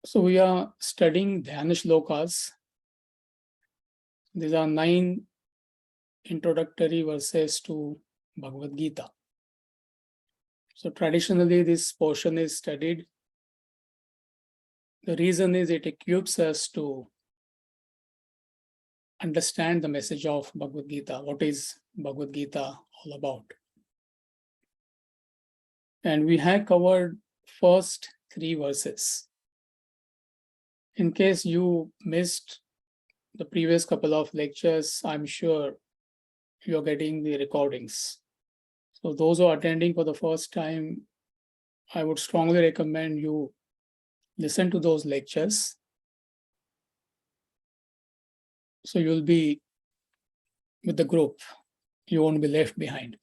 So we are studying Dhyana Slokas. These are 9 introductory verses to Bhagavad Gita. So traditionally this portion is studied. The reason is it equips us to understand the message of Bhagavad Gita. What is Bhagavad Gita all about? And we have covered first 3 verses. In case you missed the previous couple of lectures, I'm sure you're getting the recordings. So those who are attending for the first time, I would strongly recommend you listen to those lectures. So you'll be with the group. You won't be left behind.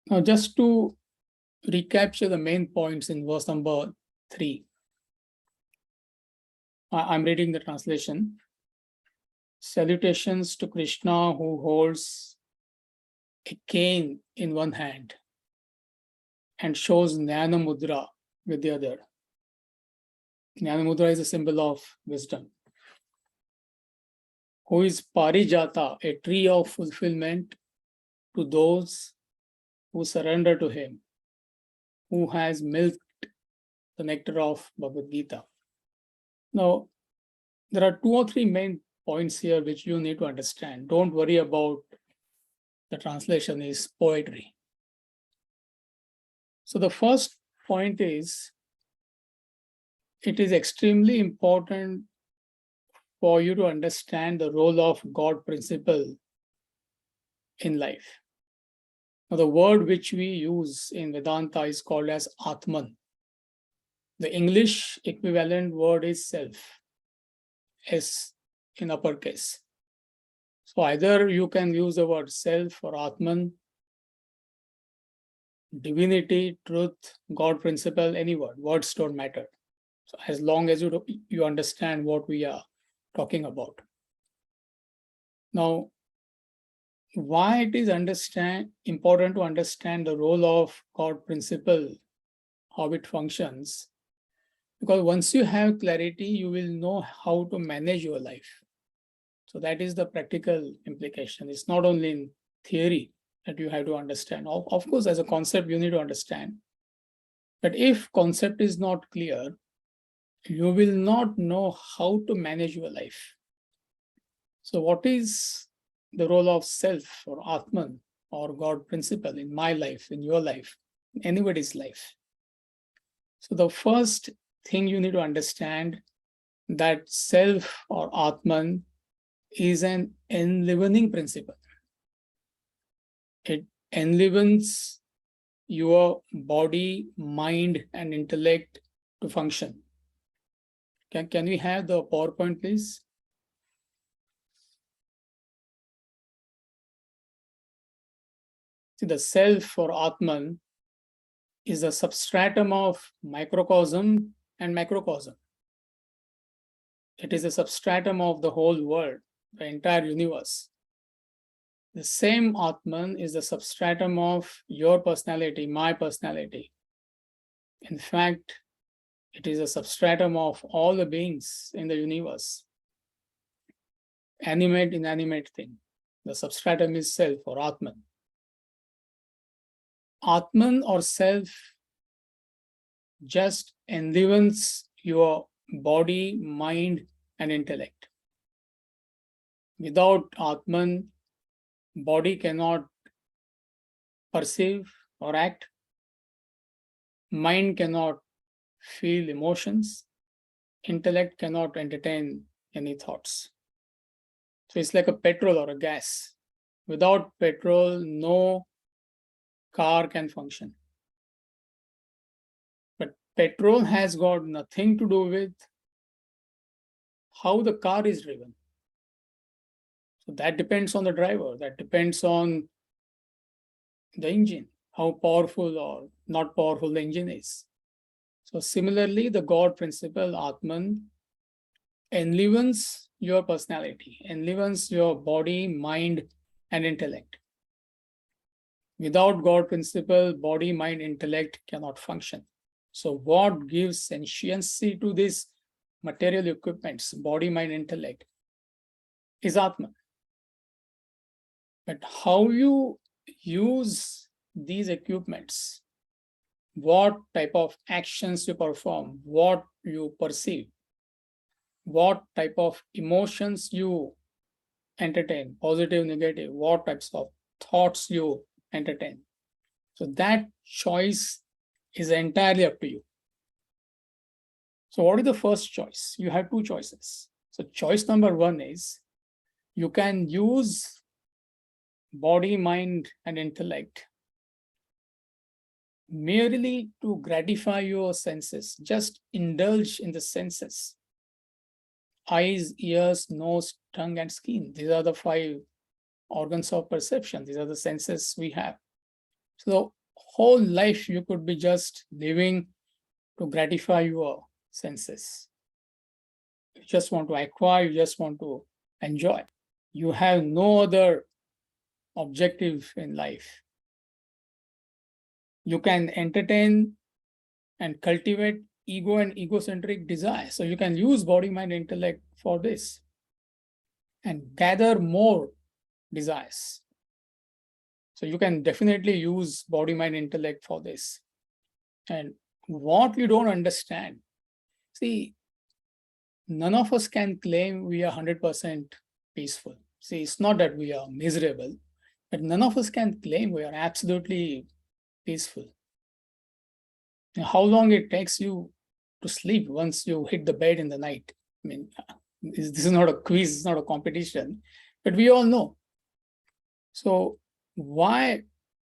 Now, just to recapture the main points in verse number 3. I'm reading the translation. Salutations to Krishna, who holds a cane in one hand and shows Dhyana mudra with the other. Dhyana mudra is a symbol of wisdom. Who is Parijata, a tree of fulfillment to those who surrender to him, who has milked the nectar of Bhagavad Gita. Now, there are 2 or 3 main points here which you need to understand. Don't worry about the translation is poetry. So the first point is, it is extremely important for you to understand the role of God principle in life. Now, the word which we use in Vedanta is called as Atman. The English equivalent word is self, S in uppercase. So either you can use the word self or Atman, divinity, truth, God principle, any word. Words don't matter. So as long as you understand what we are talking about. Now, why it is important to understand the role of God principle, how it functions, because once you have clarity, you will know how to manage your life. So that is the practical implication. It's not only in theory that you have to understand. Of course, as a concept, you need to understand. But if concept is not clear, you will not know how to manage your life. So what is the role of self or Atman or God principle in my life, in your life, in anybody's life? So the first thing you need to understand that self or Atman is an enlivening principle. It enlivens your body, mind, and intellect to function. Can we have the PowerPoint, please? See, the self or Atman is a substratum of microcosm and macrocosm. It is a substratum of the whole world, the entire universe. The same Atman is the substratum of your personality, my personality. In fact, it is a substratum of all the beings in the universe. Animate, inanimate thing. The substratum is self or Atman. Atman or self just enlivens your body, mind, and intellect. Without Atman, body cannot perceive or act. Mind cannot feel emotions. Intellect cannot entertain any thoughts. So it's like a petrol or a gas. Without petrol, no car can function. But petrol has got nothing to do with how the car is driven. So that depends on the driver. That depends on the engine, how powerful or not powerful the engine is. So similarly, the God principle, Atman, enlivens your personality, enlivens your body, mind, and intellect. Without God principle, body, mind, intellect cannot function. So what gives sentiency to these material equipments, body, mind, intellect, is Atman. But how you use these equipments, what type of actions you perform, what you perceive, what type of emotions you entertain, positive, negative, what types of thoughts you entertain. So that choice is entirely up to you. So what is the first choice? You have two choices. So choice number one is you can use body, mind, and intellect merely to gratify your senses. Just indulge in the senses. Eyes, ears, nose, tongue, and skin. These are the five organs of perception. These are the senses we have. So whole life you could be just living to gratify your senses. You just want to acquire, you just want to enjoy. You have no other objective in life. You can entertain and cultivate ego and egocentric desire. So you can use body, mind, intellect for this and gather more desires. So you can definitely use body, mind, intellect for this. And what you don't understand, see, none of us can claim we are 100% peaceful. See, it's not that we are miserable, but none of us can claim we are absolutely peaceful. Now, how long it takes you to sleep once you hit the bed in the night? I mean, this is not a quiz, it's not a competition, but we all know. So why,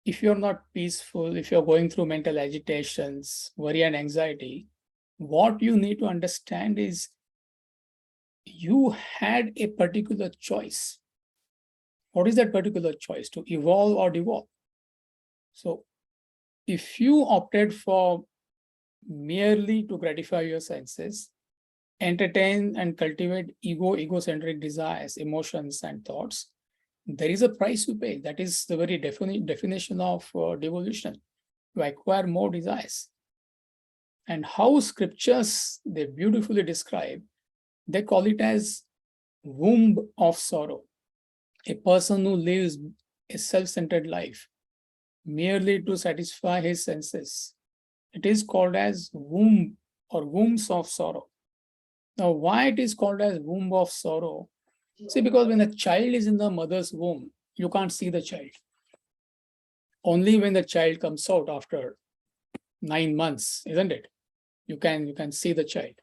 if you're not peaceful, if you're going through mental agitations, worry and anxiety, what you need to understand is you had a particular choice. What is that particular choice? To evolve or devolve? So if you opted for merely to gratify your senses, entertain and cultivate egocentric desires, emotions, and thoughts, there is a price you pay. That is the very definition of devolution, to acquire more desires. And how scriptures, they beautifully describe, they call it as womb of sorrow. A person who lives a self-centered life merely to satisfy his senses, it is called as womb or wombs of sorrow. Now, why it is called as womb of sorrow? See, because when a child is in the mother's womb, you can't see the child. Only when the child comes out after 9 months, isn't it? You can see the child.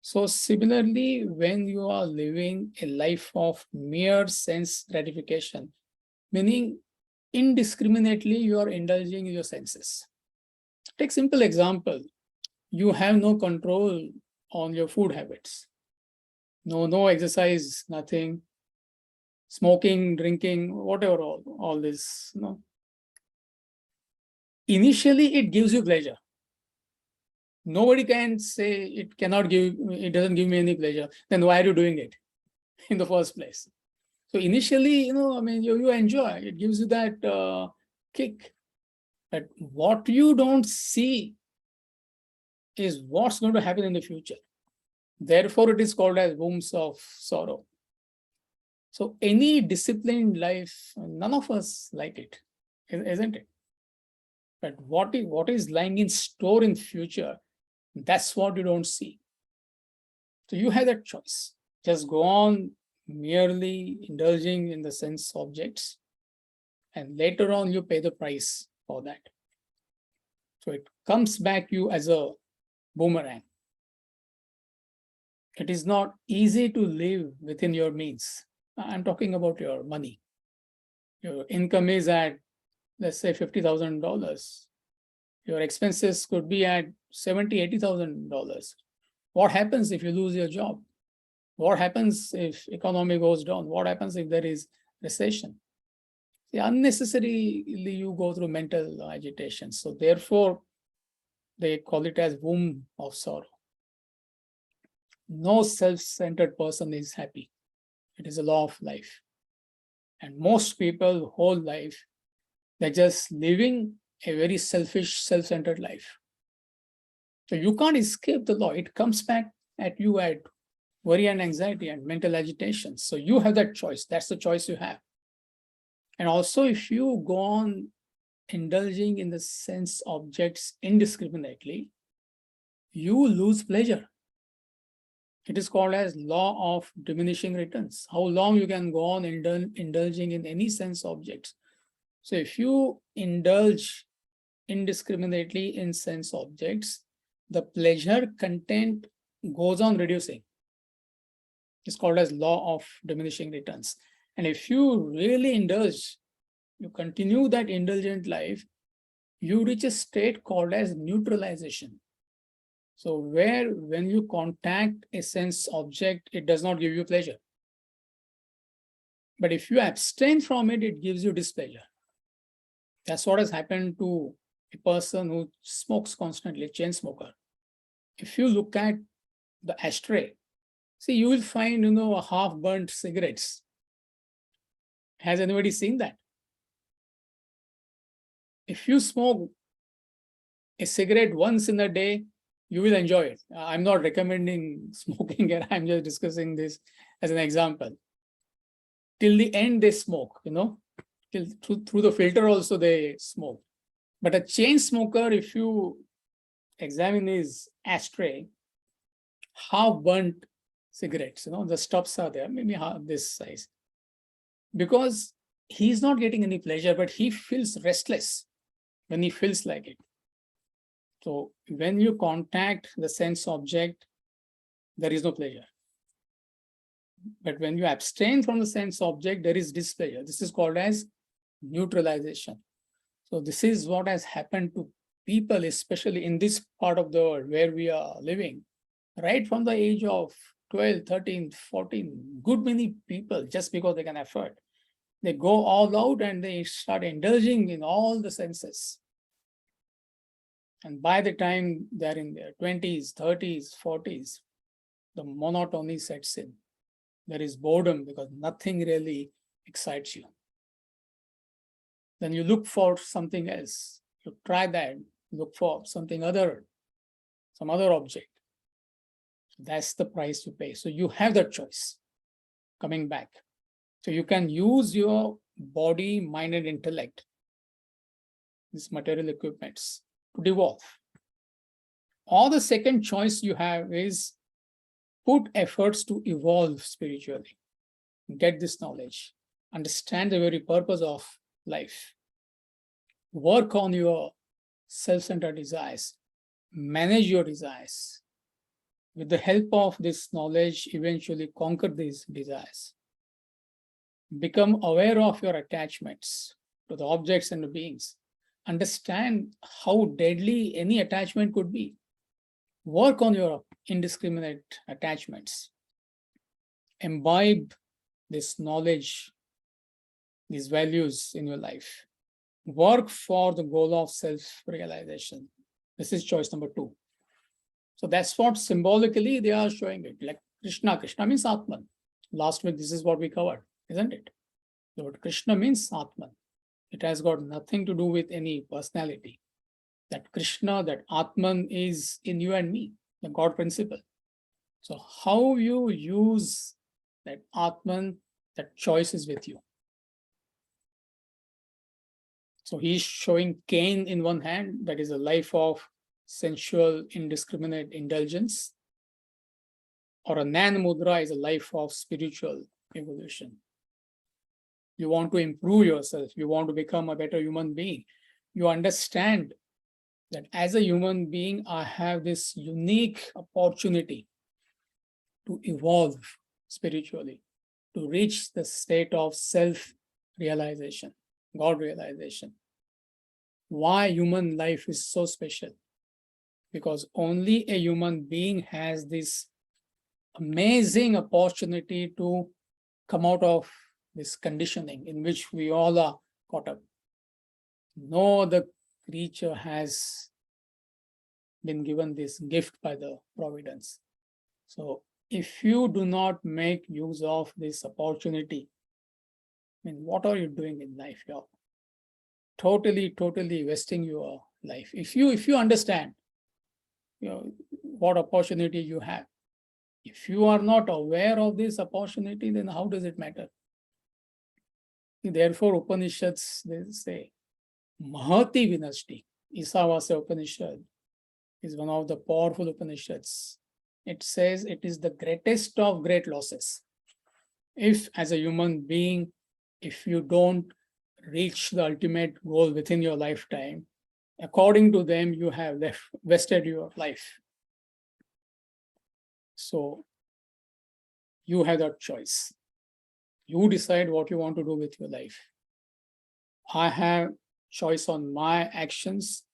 So similarly, when you are living a life of mere sense gratification, meaning indiscriminately you are indulging your senses. Take simple example. You have no control on your food habits. No exercise, nothing. Smoking, drinking, whatever, all this. No. Initially, it gives you pleasure. Nobody can say it doesn't give me any pleasure. Then why are you doing it in the first place? So initially, I mean, you enjoy. It gives you that kick. But what you don't see is what's going to happen in the future. Therefore, it is called as wombs of sorrow. So any disciplined life, none of us like it, isn't it? But what is lying in store in future, that's what you don't see. So you have that choice. Just go on merely indulging in the sense objects, and later on you pay the price for that. So it comes back you as a boomerang. It is not easy to live within your means. I'm talking about your money. Your income is at, let's say, $50,000. Your expenses could be at $70,000, $80,000. What happens if you lose your job? What happens if economy goes down? What happens if there is recession? See, unnecessarily you go through mental agitation. So therefore, they call it as womb of sorrow. No self-centered person is happy. It is a law of life. And most people, whole life, They're just living a very selfish, self-centered life. So you can't escape the law. It comes back at you at worry and anxiety and mental agitation. So you have that choice. That's the choice you have. And also, if you go on indulging in the sense objects indiscriminately, you lose pleasure. It is called as law of diminishing returns. How long you can go on indulging in any sense objects. So if you indulge indiscriminately in sense objects, the pleasure content goes on reducing. It's called as law of diminishing returns. And if you really indulge, you continue that indulgent life, you reach a state called as neutralization. So where when you contact a sense object, it does not give you pleasure. But if you abstain from it, it gives you displeasure. That's what has happened to a person who smokes constantly, a chain smoker. If you look at the ashtray, see, you will find, a half-burnt cigarettes. Has anybody seen that? If you smoke a cigarette once in a day, you will enjoy it. I'm not recommending smoking here. I'm just discussing this as an example. Till the end, they smoke, till through the filter also they smoke. But a chain smoker, if you examine his ashtray, half-burnt cigarettes, the stubs are there, maybe this size. Because he's not getting any pleasure, but he feels restless when he feels like it. So when you contact the sense object, there is no pleasure. But when you abstain from the sense object, there is displeasure. This is called as neutralization. So this is what has happened to people, especially in this part of the world where we are living. Right from the age of 12, 13, 14, good many people, just because they can afford, they go all out and they start indulging in all the senses. And by the time they're in their 20s, 30s, 40s, the monotony sets in. There is boredom because nothing really excites you. Then you look for something else. You try that, look for something other, some other object. That's the price you pay. So you have that choice coming back. So you can use your body, mind, and intellect, these material equipments, to devolve. Or the second choice you have is put efforts to evolve spiritually. Get this knowledge. Understand the very purpose of life. Work on your self-centered desires. Manage your desires. With the help of this knowledge, eventually conquer these desires. Become aware of your attachments to the objects and the beings. Understand how deadly any attachment could be. Work on your indiscriminate attachments. Imbibe this knowledge, these values in your life. Work for the goal of self-realization. This is choice number 2. So that's what symbolically they are showing it. Like Krishna. Krishna means Atman. Last week, this is what we covered, isn't it? The word Krishna means Atman. It has got nothing to do with any personality. That Krishna, that Atman is in you and me, the God principle. So how you use that Atman, that choice is with you. So he's showing Cain in one hand, that is a life of sensual, indiscriminate indulgence. Or a Nan Mudra is a life of spiritual evolution. You want to improve yourself. You want to become a better human being. You understand that as a human being, I have this unique opportunity to evolve spiritually, to reach the state of self-realization, God realization. Why human life is so special? Because only a human being has this amazing opportunity to come out of this conditioning in which we all are caught up. No other creature has been given this gift by the providence. So if you do not make use of this opportunity, I mean, what are you doing in life? totally wasting your life. If you understand, what opportunity you have. If you are not aware of this opportunity, then how does it matter? Therefore, Upanishads, they say, Mahati Vinashti. Isavasya Upanishad is one of the powerful Upanishads. It says it is the greatest of great losses. If, as a human being, if you don't reach the ultimate goal within your lifetime, according to them, you have wasted your life. So you have that choice. You decide what you want to do with your life. I have choice on my actions.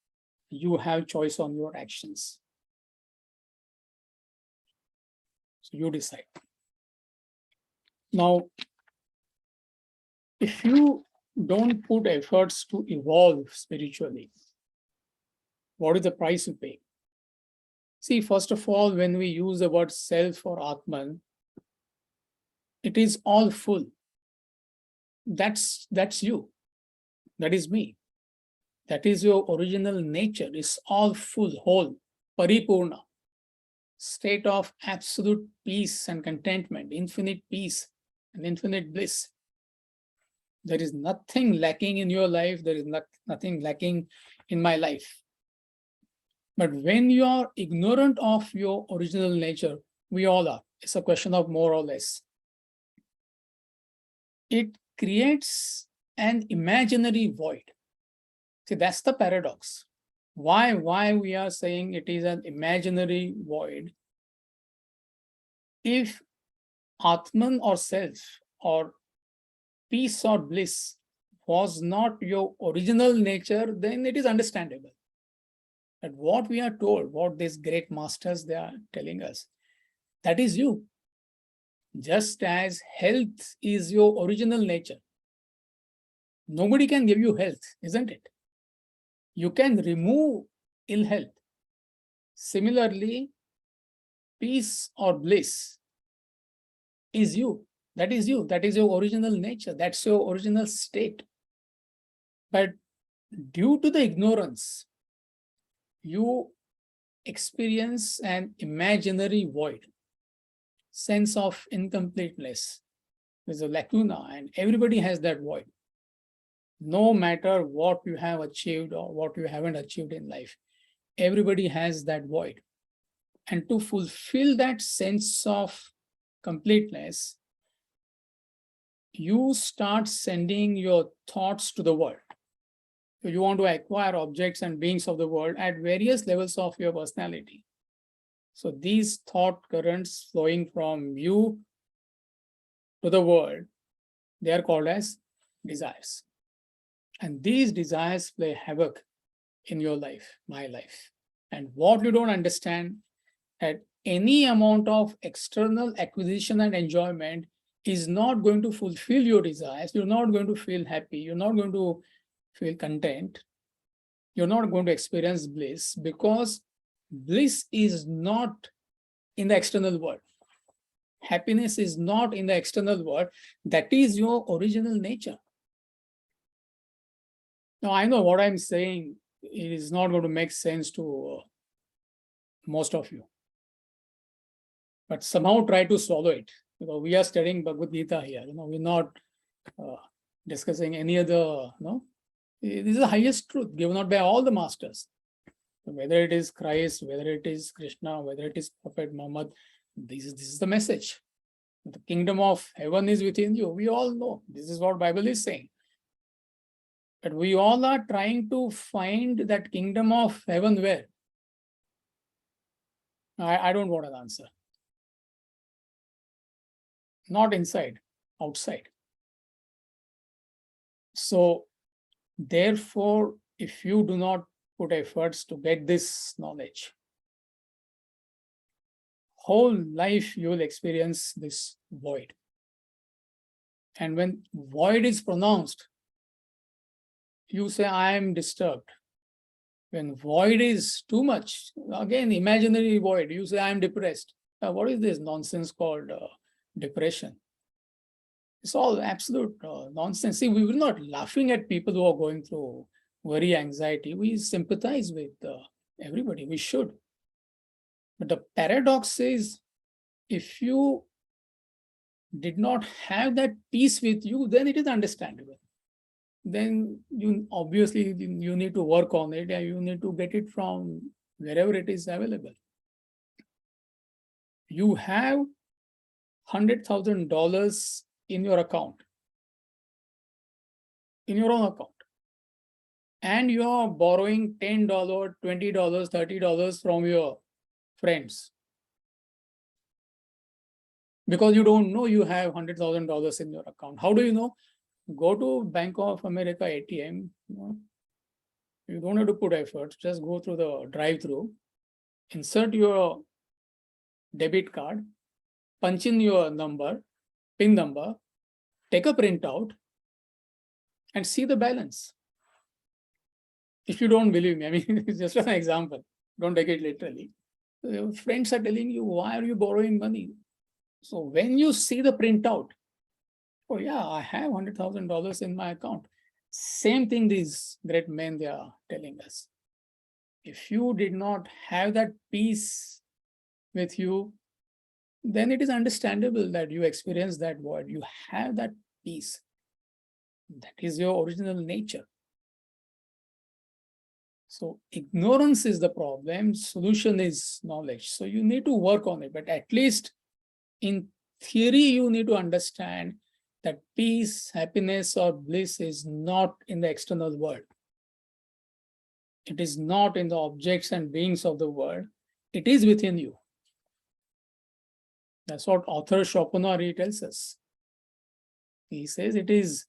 You have choice on your actions. So you decide. Now, if you don't put efforts to evolve spiritually, what is the price you pay? See, first of all, when we use the word self or Atman, it is all full. That's you. That is me. That is your original nature. It's all full, whole, paripurna, state of absolute peace and contentment, infinite peace and infinite bliss. There is nothing lacking in your life. There is nothing lacking in my life. But when you are ignorant of your original nature, we all are. It's a question of more or less. It creates an imaginary void. See, that's the paradox. Why we are saying it is an imaginary void? If Atman or self or peace or bliss was not your original nature, then it is understandable. But what we are told, what these great masters they are telling us, that is you. Just as health is your original nature. Nobody can give you health, isn't it? You can remove ill health. Similarly, peace or bliss is you. That is you. That is your original nature. That's your original state. But due to the ignorance, you experience an imaginary void, sense of incompleteness. There's a lacuna, and everybody has that void. No matter what you have achieved or what you haven't achieved in life, everybody has that void. And to fulfill that sense of completeness, you start sending your thoughts to the world. So you want to acquire objects and beings of the world at various levels of your personality. So these thought currents flowing from you to the world, they are called as desires. And these desires play havoc in your life, my life. And what you don't understand, that any amount of external acquisition and enjoyment is not going to fulfill your desires. You're not going to feel happy. You're not going to feel content. You're not going to experience bliss, because bliss is not in the external world. Happiness is not in the external world. That is your original nature. Now, I know what I'm saying is not going to make sense to most of you. But somehow try to swallow it. Because we are studying Bhagavad Gita here. We're not discussing any other, This is the highest truth given out by all the masters. Whether it is Christ, whether it is Krishna, whether it is Prophet Muhammad, this is the message. The kingdom of heaven is within you. We all know. This is what Bible is saying. But we all are trying to find that kingdom of heaven where? I don't want an answer. Not inside, outside. So, therefore, if you do not put efforts to get this knowledge, whole life you will experience this void. And when void is pronounced, you say, I am disturbed. When void is too much, again, imaginary void, you say, I am depressed. What is this nonsense called depression? It's all absolute nonsense. See, we were not laughing at people who are going through worry, anxiety. We sympathize with everybody. We should. But the paradox is, if you did not have that peace with you, then it is understandable. Then you obviously you need to work on it, and you need to get it from wherever it is available. You have $100,000 in your account, in your own account, and you are borrowing $10, $20, $30 from your friends because you don't know you have $100,000 in your account. How do you know? Go to Bank of America ATM. You don't have to put effort. Just go through the drive-through, insert your debit card, punch in your number, PIN number, take a printout, and see the balance. If you don't believe me, I mean, it's just an example. Don't take it literally. Your friends are telling you, why are you borrowing money? So when you see the printout, oh yeah, I have $100,000 in my account. Same thing these great men, they are telling us. If you did not have that peace with you, then it is understandable that you experience that void. You have that peace. That is your original nature. So ignorance is the problem. Solution is knowledge. So you need to work on it. But at least in theory, you need to understand that peace, happiness, or bliss is not in the external world. It is not in the objects and beings of the world. It is within you. That's what author Schopenhauer tells us. He says it is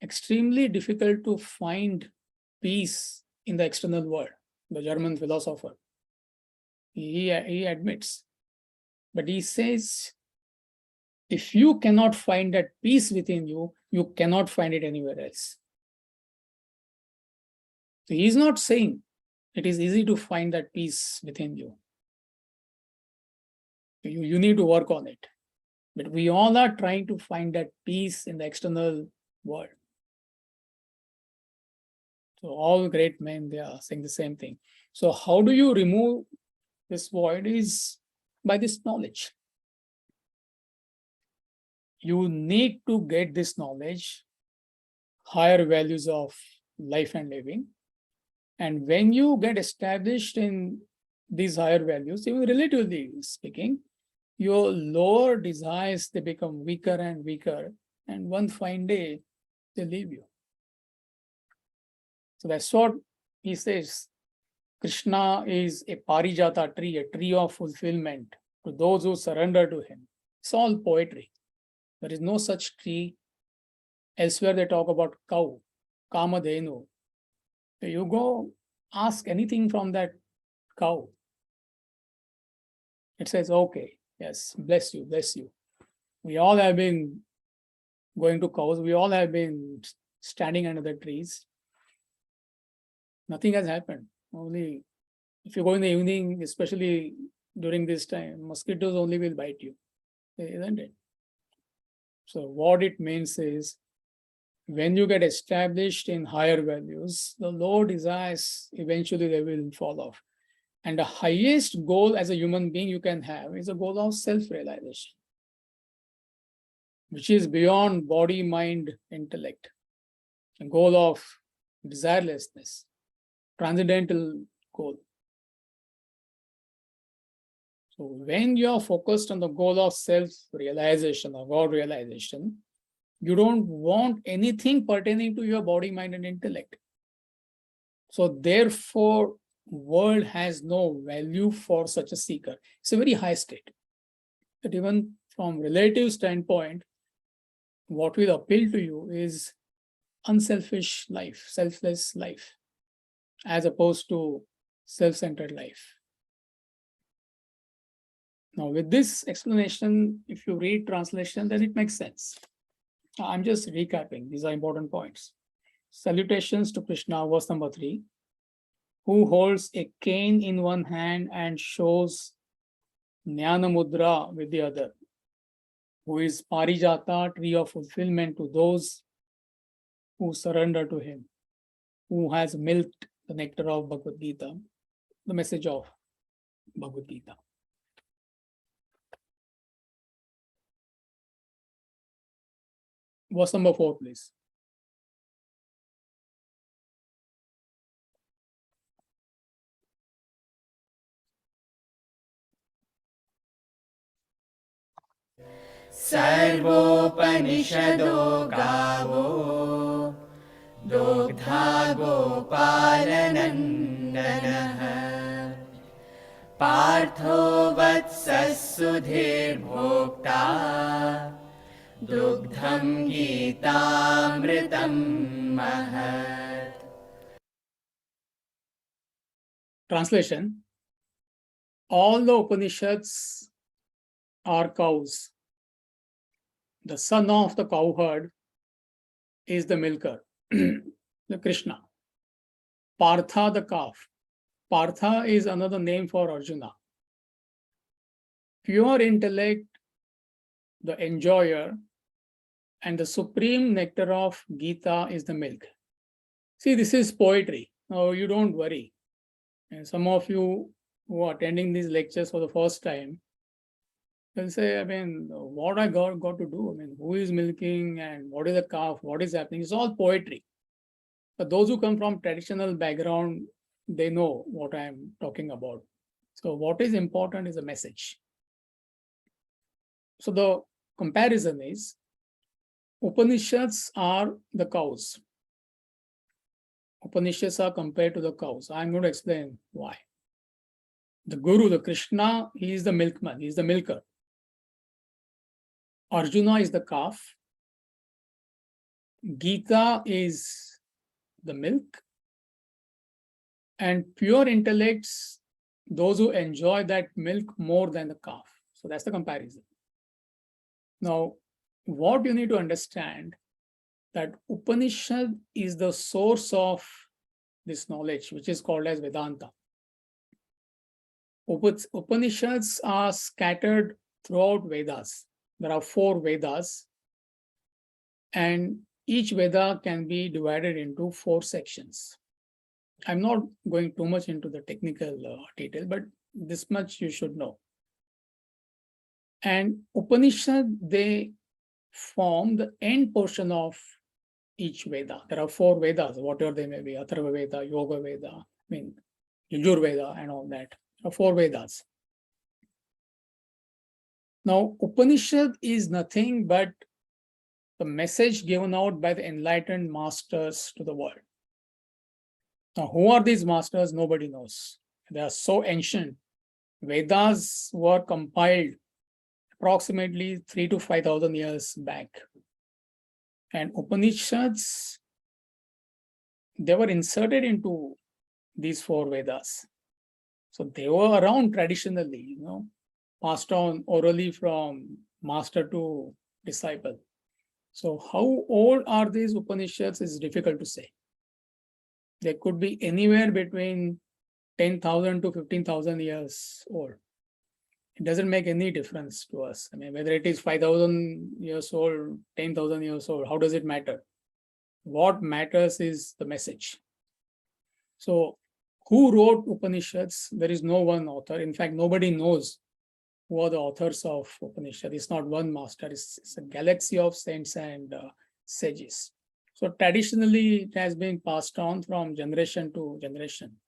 extremely difficult to find peace in the external world, the German philosopher. He admits. But he says, if you cannot find that peace within you, you cannot find it anywhere else. So he is not saying it is easy to find that peace within you. You need to work on it. But we all are trying to find that peace in the external world. So all great men, they are saying the same thing. So how do you remove this void is by this knowledge. You need to get this knowledge, higher values of life and living. And when you get established in these higher values, even relatively speaking, your lower desires, they become weaker and weaker. And one fine day, they leave you. So that's what he says. Krishna is a parijata tree, a tree of fulfillment to those who surrender to him. It's all poetry. There is no such tree. Elsewhere they talk about cow, kamadhenu. You go ask anything from that cow. It says, okay, yes, bless you, bless you. We all have been going to cows. We all have been standing under the trees. Nothing has happened. Only if you go in the evening, especially during this time, mosquitoes only will bite you, isn't it? So what it means is, when you get established in higher values, the lower desires, eventually they will fall off. And the highest goal as a human being you can have is a goal of self-realization, which is beyond body, mind, intellect. A goal of desirelessness, transcendental goal. So when you are focused on the goal of self-realization or God realization, you don't want anything pertaining to your body, mind, and intellect. So therefore, world has no value for such a seeker. It's a very high state. But even from relative standpoint, what will appeal to you is unselfish life, selfless life, as opposed to self-centered life. Now, with this explanation, if you read translation, then it makes sense. I'm just recapping. These are important points. Salutations to Krishna, verse number 3, who holds a cane in one hand and shows Jnana Mudra with the other. who is Parijata, tree of fulfillment to those who surrender to him, who has milked the nectar of Bhagavad Gita, the message of Bhagavad Gita. Verse number 4, please. सर्वोपनिषदो गावो दोग्धा गोपालनन्दनः पार्थो वत्सः सुधीर्भोक्ता दुग्धं गीतामृतं महत्. Translation: all the Upanishads are cows. The son of the cowherd is the milker, the Krishna. Partha the calf. Partha is another name for Arjuna. Pure intellect, the enjoyer, and the supreme nectar of Gita is the milk. See, this is poetry. Now, you don't worry. And some of you who are attending these lectures for the first time will say, I mean, what I got to do? I mean, who is milking and what is a calf? What is happening? It's all poetry. But those who come from traditional background, they know what I'm talking about. So what is important is a message. So the comparison is, Upanishads are the cows. Upanishads are compared to the cows. I'm going to explain why. The Guru, the Krishna, he is the milkman, he is the milker. Arjuna is the calf. Gita is the milk. And pure intellects, those who enjoy that milk more than the calf. So that's the comparison. Now, what you need to understand, that Upanishad is the source of this knowledge, which is called as Vedanta. Upanishads are scattered throughout Vedas. There are 4 Vedas, and each Veda can be divided into 4 sections. I'm not going too much into the technical detail, but this much you should know. And Upanishad, they form the end portion of each Veda. There are 4 Vedas, whatever they may be, Atharva Veda, Yoga Veda, Yajur Veda, and all that. There are 4 Vedas. Now, Upanishad is nothing but the message given out by the enlightened masters to the world. Now, who are these masters? Nobody knows. They are so ancient. Vedas were compiled approximately 3,000 to 5,000 years back. And Upanishads, they were inserted into these 4 Vedas. So they were around traditionally, passed on orally from master to disciple. So how old are these Upanishads is difficult to say. They could be anywhere between 10,000 to 15,000 years old. It doesn't make any difference to us. I mean, whether it is 5,000 years old, 10,000 years old, how does it matter? What matters is the message. So who wrote Upanishads? There is no one author. In fact, nobody knows who are the authors of Upanishad. It's not one master. It's a galaxy of saints and sages. So traditionally, it has been passed on from generation to generation.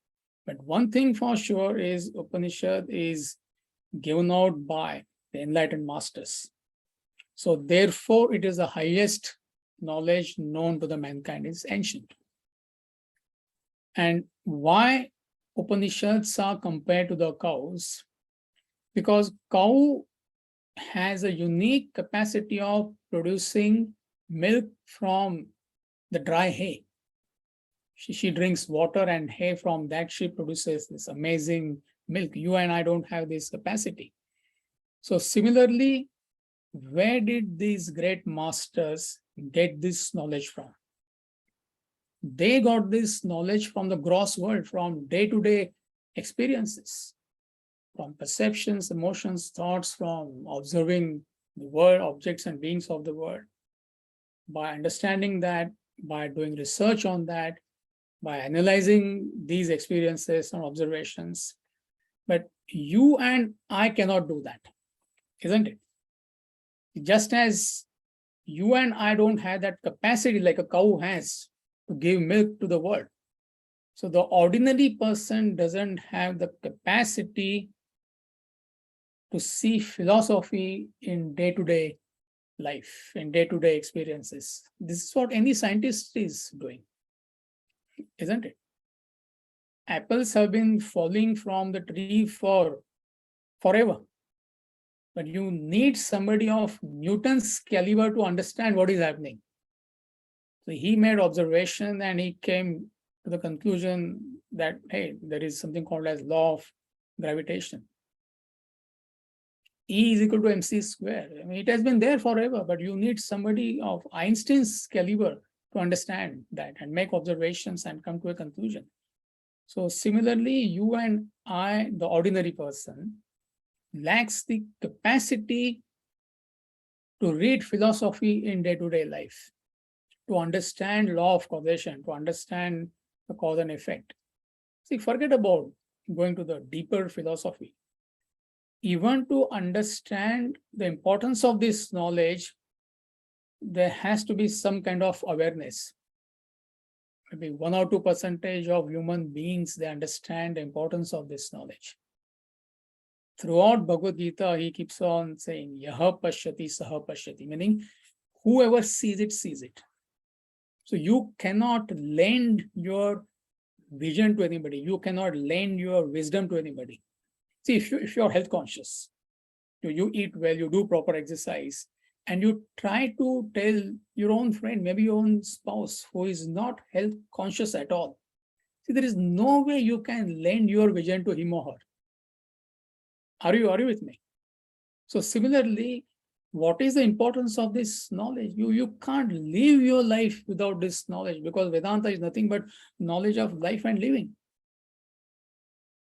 But one thing for sure is Upanishad is given out by the enlightened masters. So therefore, it is the highest knowledge known to the mankind. It's ancient. And why Upanishads are compared to the cows? Because cow has a unique capacity of producing milk from the dry hay. She drinks water and hay. From that she produces this amazing milk. You and I don't have this capacity. So similarly, where did these great masters get this knowledge from? They got this knowledge from the gross world, from day-to-day experiences, from perceptions, emotions, thoughts, from observing the world, objects and beings of the world. By understanding that, by doing research on that, by analyzing these experiences and observations. But you and I cannot do that, isn't it? Just as you and I don't have that capacity like a cow has to give milk to the world. So the ordinary person doesn't have the capacity to see philosophy in day-to-day life, in day-to-day experiences. This is what any scientist is doing, isn't it? Apples have been falling from the tree for forever. But you need somebody of Newton's caliber to understand what is happening. So he made observation and he came to the conclusion that, hey, there is something called as law of gravitation. E is equal to mc square. I mean, it has been there forever, but you need somebody of Einstein's caliber to understand that and make observations and come to a conclusion. So similarly, you and I, the ordinary person, lacks the capacity to read philosophy in day-to-day life, to understand law of causation, to understand the cause and effect. See, forget about going to the deeper philosophy. Even to understand the importance of this knowledge, there has to be some kind of awareness. Maybe 1 or 2% of human beings, they understand the importance of this knowledge. Throughout Bhagavad Gita, he keeps on saying, Yaha pashyati saha pashyati, meaning whoever sees it, sees it. So you cannot lend your vision to anybody. You cannot lend your wisdom to anybody. See, if you're health conscious, you eat well, you do proper exercise, and you try to tell your own friend, maybe your own spouse, who is not health conscious at all. See, there is no way you can lend your vision to him or her. Are you with me? So similarly, what is the importance of this knowledge? You can't live your life without this knowledge, because Vedanta is nothing but knowledge of life and living.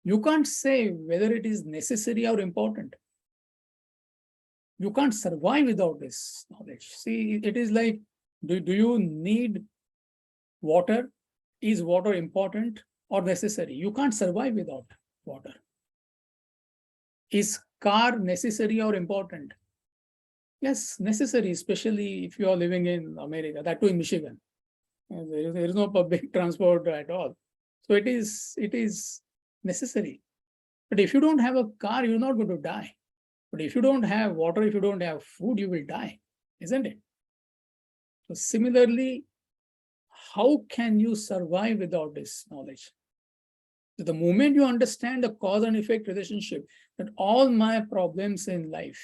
You can't say whether it is necessary or important. You can't survive without this knowledge. See, it is like, do you need water? Is water important or necessary? You can't survive without water. Is car necessary or important? Yes, necessary, especially if you are living in America, that too in Michigan. There is no public transport at all. So it is necessary. But if you don't have a car, you're not going to die. But if you don't have water, if you don't have food, you will die, isn't it? So similarly, how can you survive without this knowledge? So the moment you understand the cause and effect relationship, that all my problems in life,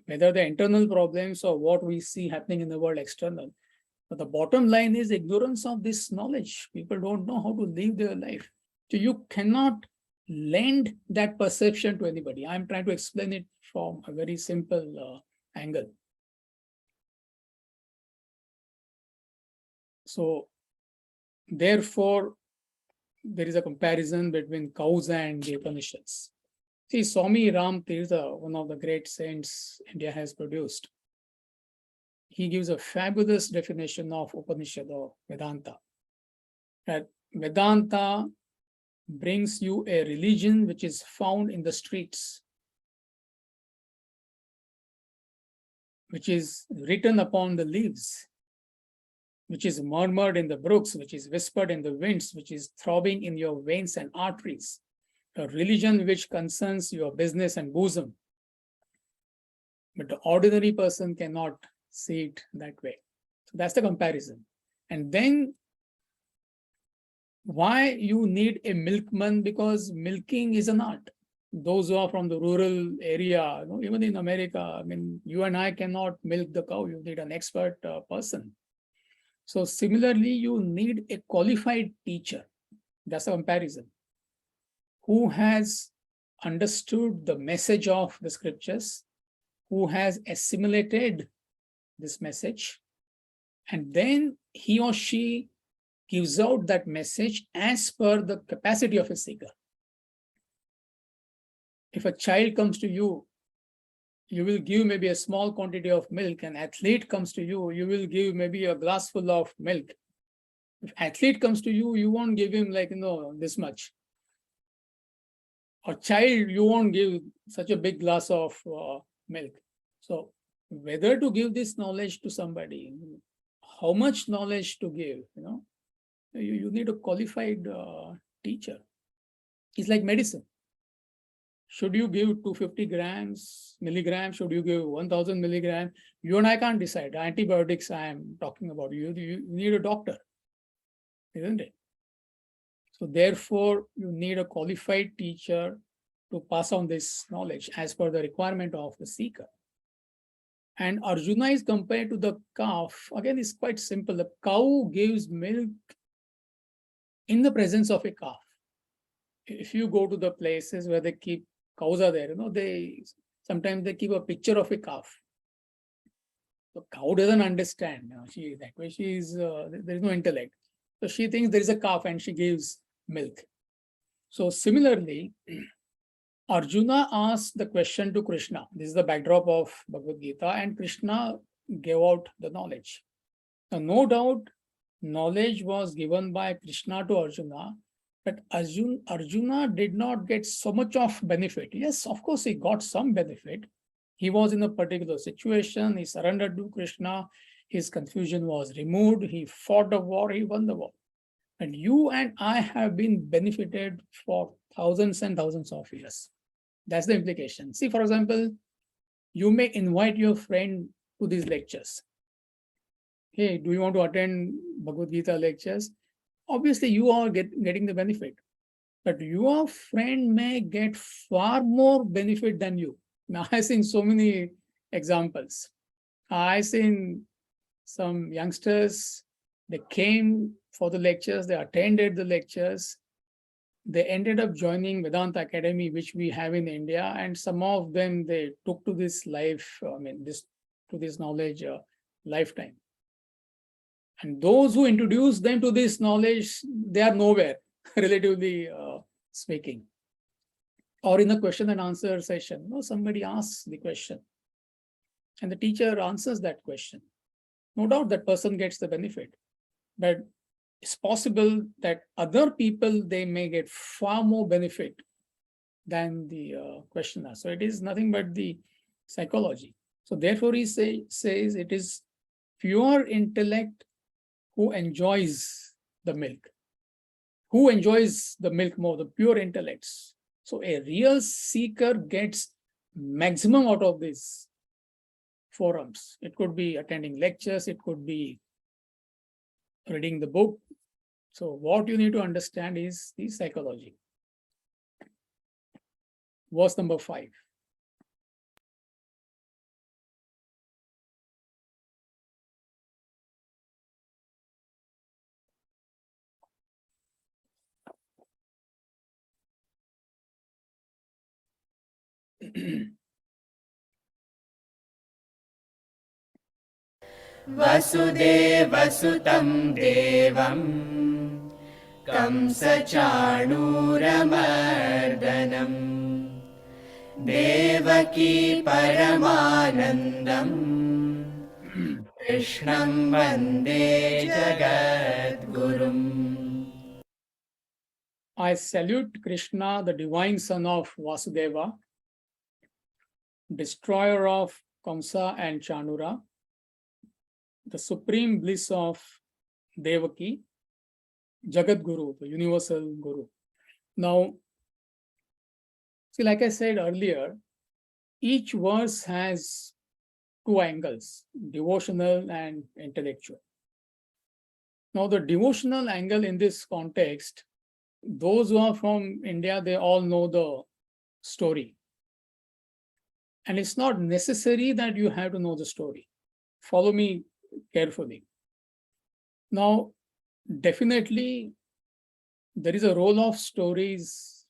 whether the internal problems or what we see happening in the world external, but the bottom line is ignorance of this knowledge. People don't know how to live their life. So you cannot lend that perception to anybody. I'm trying to explain it from a very simple angle. So therefore, there is a comparison between cows and the Upanishads. See, Swami Ram Tirtha, one of the great saints India has produced, he gives a fabulous definition of Upanishad or Vedanta. That Vedanta brings you a religion which is found in the streets, which is written upon the leaves, which is murmured in the brooks, which is whispered in the winds, which is throbbing in your veins and arteries. A religion which concerns your business and bosom. But the ordinary person cannot see it that way. So that's the comparison. And then why you need a milkman? Because milking is an art. Those who are from the rural area, even in America, I mean, you and I cannot milk the cow. You need an expert person. So similarly, you need a qualified teacher. That's a comparison. Who has understood the message of the scriptures, who has assimilated this message, and then he or she gives out that message as per the capacity of a seeker. If a child comes to you you will give maybe a small quantity of milk. An athlete comes to you, you will give maybe a glass full of milk. If athlete comes to you, you won't give him like, this much. Or child, you won't give such a big glass of milk. So whether to give this knowledge to somebody, how much knowledge to give, you need a qualified teacher. It's like medicine. Should you give 250 milligrams? Should you give 1000 milligrams? You and I can't decide. Antibiotics I am talking about. You need a doctor, isn't it? So therefore, you need a qualified teacher to pass on this knowledge as per the requirement of the seeker. And Arjuna is compared to the calf. Again, it's quite simple. The cow gives milk in the presence of a calf. If you go to the places where they keep cows are there, they sometimes they keep a picture of a calf. The cow doesn't understand. She is that way. She is there is no intellect. So she thinks there is a calf and she gives milk. So similarly, Arjuna asked the question to Krishna. This is the backdrop of Bhagavad Gita, and Krishna gave out the knowledge. Now, no doubt, knowledge was given by Krishna to Arjuna, but Arjuna did not get so much of benefit. Yes, of course, he got some benefit. He was in a particular situation. He surrendered to Krishna. His confusion was removed. He fought the war. He won the war. And you and I have been benefited for thousands and thousands of years. That's the implication. See, for example, you may invite your friend to these lectures. Hey, do you want to attend Bhagavad Gita lectures? Obviously, you are getting the benefit. But your friend may get far more benefit than you. Now, I've seen so many examples. I've seen some youngsters, they came for the lectures, they attended the lectures, they ended up joining Vedanta Academy, which we have in India, and some of them, they took to this life, to this knowledge lifetime. And those who introduced them to this knowledge, they are nowhere, relatively speaking. Or in a question and answer session, somebody asks the question and the teacher answers that question. No doubt that person gets the benefit, but it's possible that other people, they may get far more benefit than the questioner. So it is nothing but the psychology. So therefore he says it is pure intellect who enjoys the milk. Who enjoys the milk more? The pure intellects. So a real seeker gets maximum out of these forums. It could be attending lectures, it could be reading the book. So what you need to understand is the psychology. Verse number 5. वसुदेवसुतं देवं कंसचाणूरमर्दनं देवकी परमानन्दं कृष्णं वन्दे जगद्गुरुम्. I salute Krishna, the divine son of Vasudeva, destroyer of Kamsa and Chanura, the supreme bliss of Devaki, Jagat Guru, the universal Guru. Now, see, like I said earlier, each verse has two angles, devotional and intellectual. Now, the devotional angle in this context, those who are from India, they all know the story. And it's not necessary that you have to know the story. Follow me carefully. Now, definitely, there is a role of stories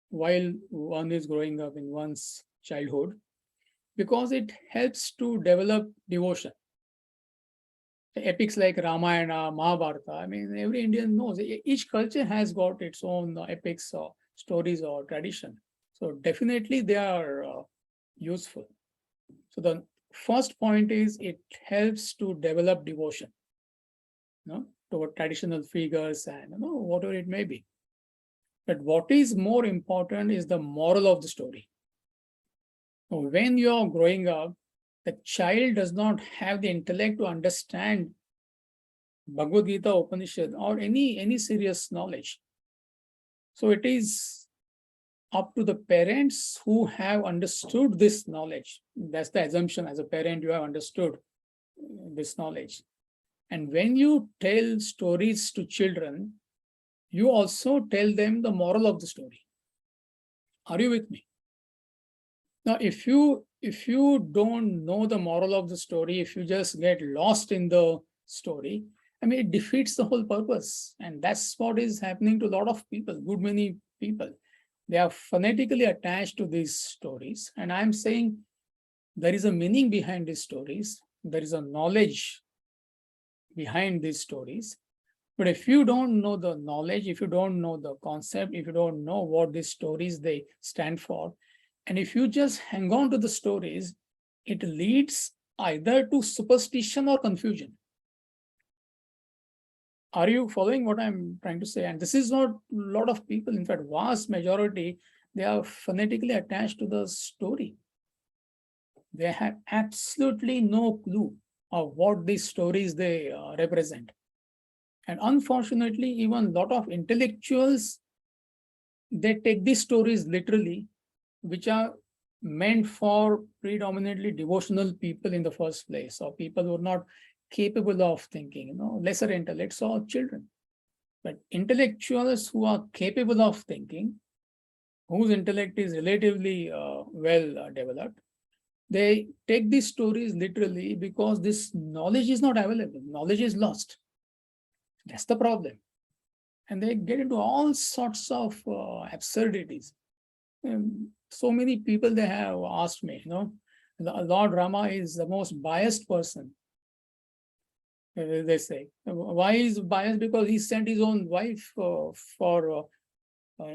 while one is growing up in one's childhood, because it helps to develop devotion. Epics like Ramayana, Mahabharata, I mean, every Indian knows, each culture has got its own epics or stories or tradition. So definitely they are useful. So the first point is it helps to develop devotion, toward traditional figures and whatever it may be. But what is more important is the moral of the story. So when you are growing up, the child does not have the intellect to understand Bhagavad Gita, Upanishad, or any serious knowledge. So it is up to the parents who have understood this knowledge. That's the assumption. As a parent, you have understood this knowledge. And when you tell stories to children, you also tell them the moral of the story. Are you with me? Now, if you don't know the moral of the story, if you just get lost in the story, I mean, it defeats the whole purpose. And that's what is happening to a lot of people, good many people. They are phonetically attached to these stories. And I'm saying there is a meaning behind these stories. There is a knowledge behind these stories. But if you don't know the knowledge, if you don't know the concept, if you don't know what these stories they stand for, and if you just hang on to the stories, it leads either to superstition or confusion. Are you following what I'm trying to say? And this is not a lot of people, in fact, vast majority, they are phonetically attached to the story. They have absolutely no clue of what these stories they represent. And unfortunately, even a lot of intellectuals, they take these stories literally, which are meant for predominantly devotional people in the first place, or people who are not capable of thinking, lesser intellects or children. But intellectuals who are capable of thinking, whose intellect is relatively well developed, they take these stories literally because this knowledge is not available. Knowledge is lost. That's the problem. And they get into all sorts of absurdities. So many people they have asked me, Lord Rama is the most biased person. They say, why is biased? Because he sent his own wife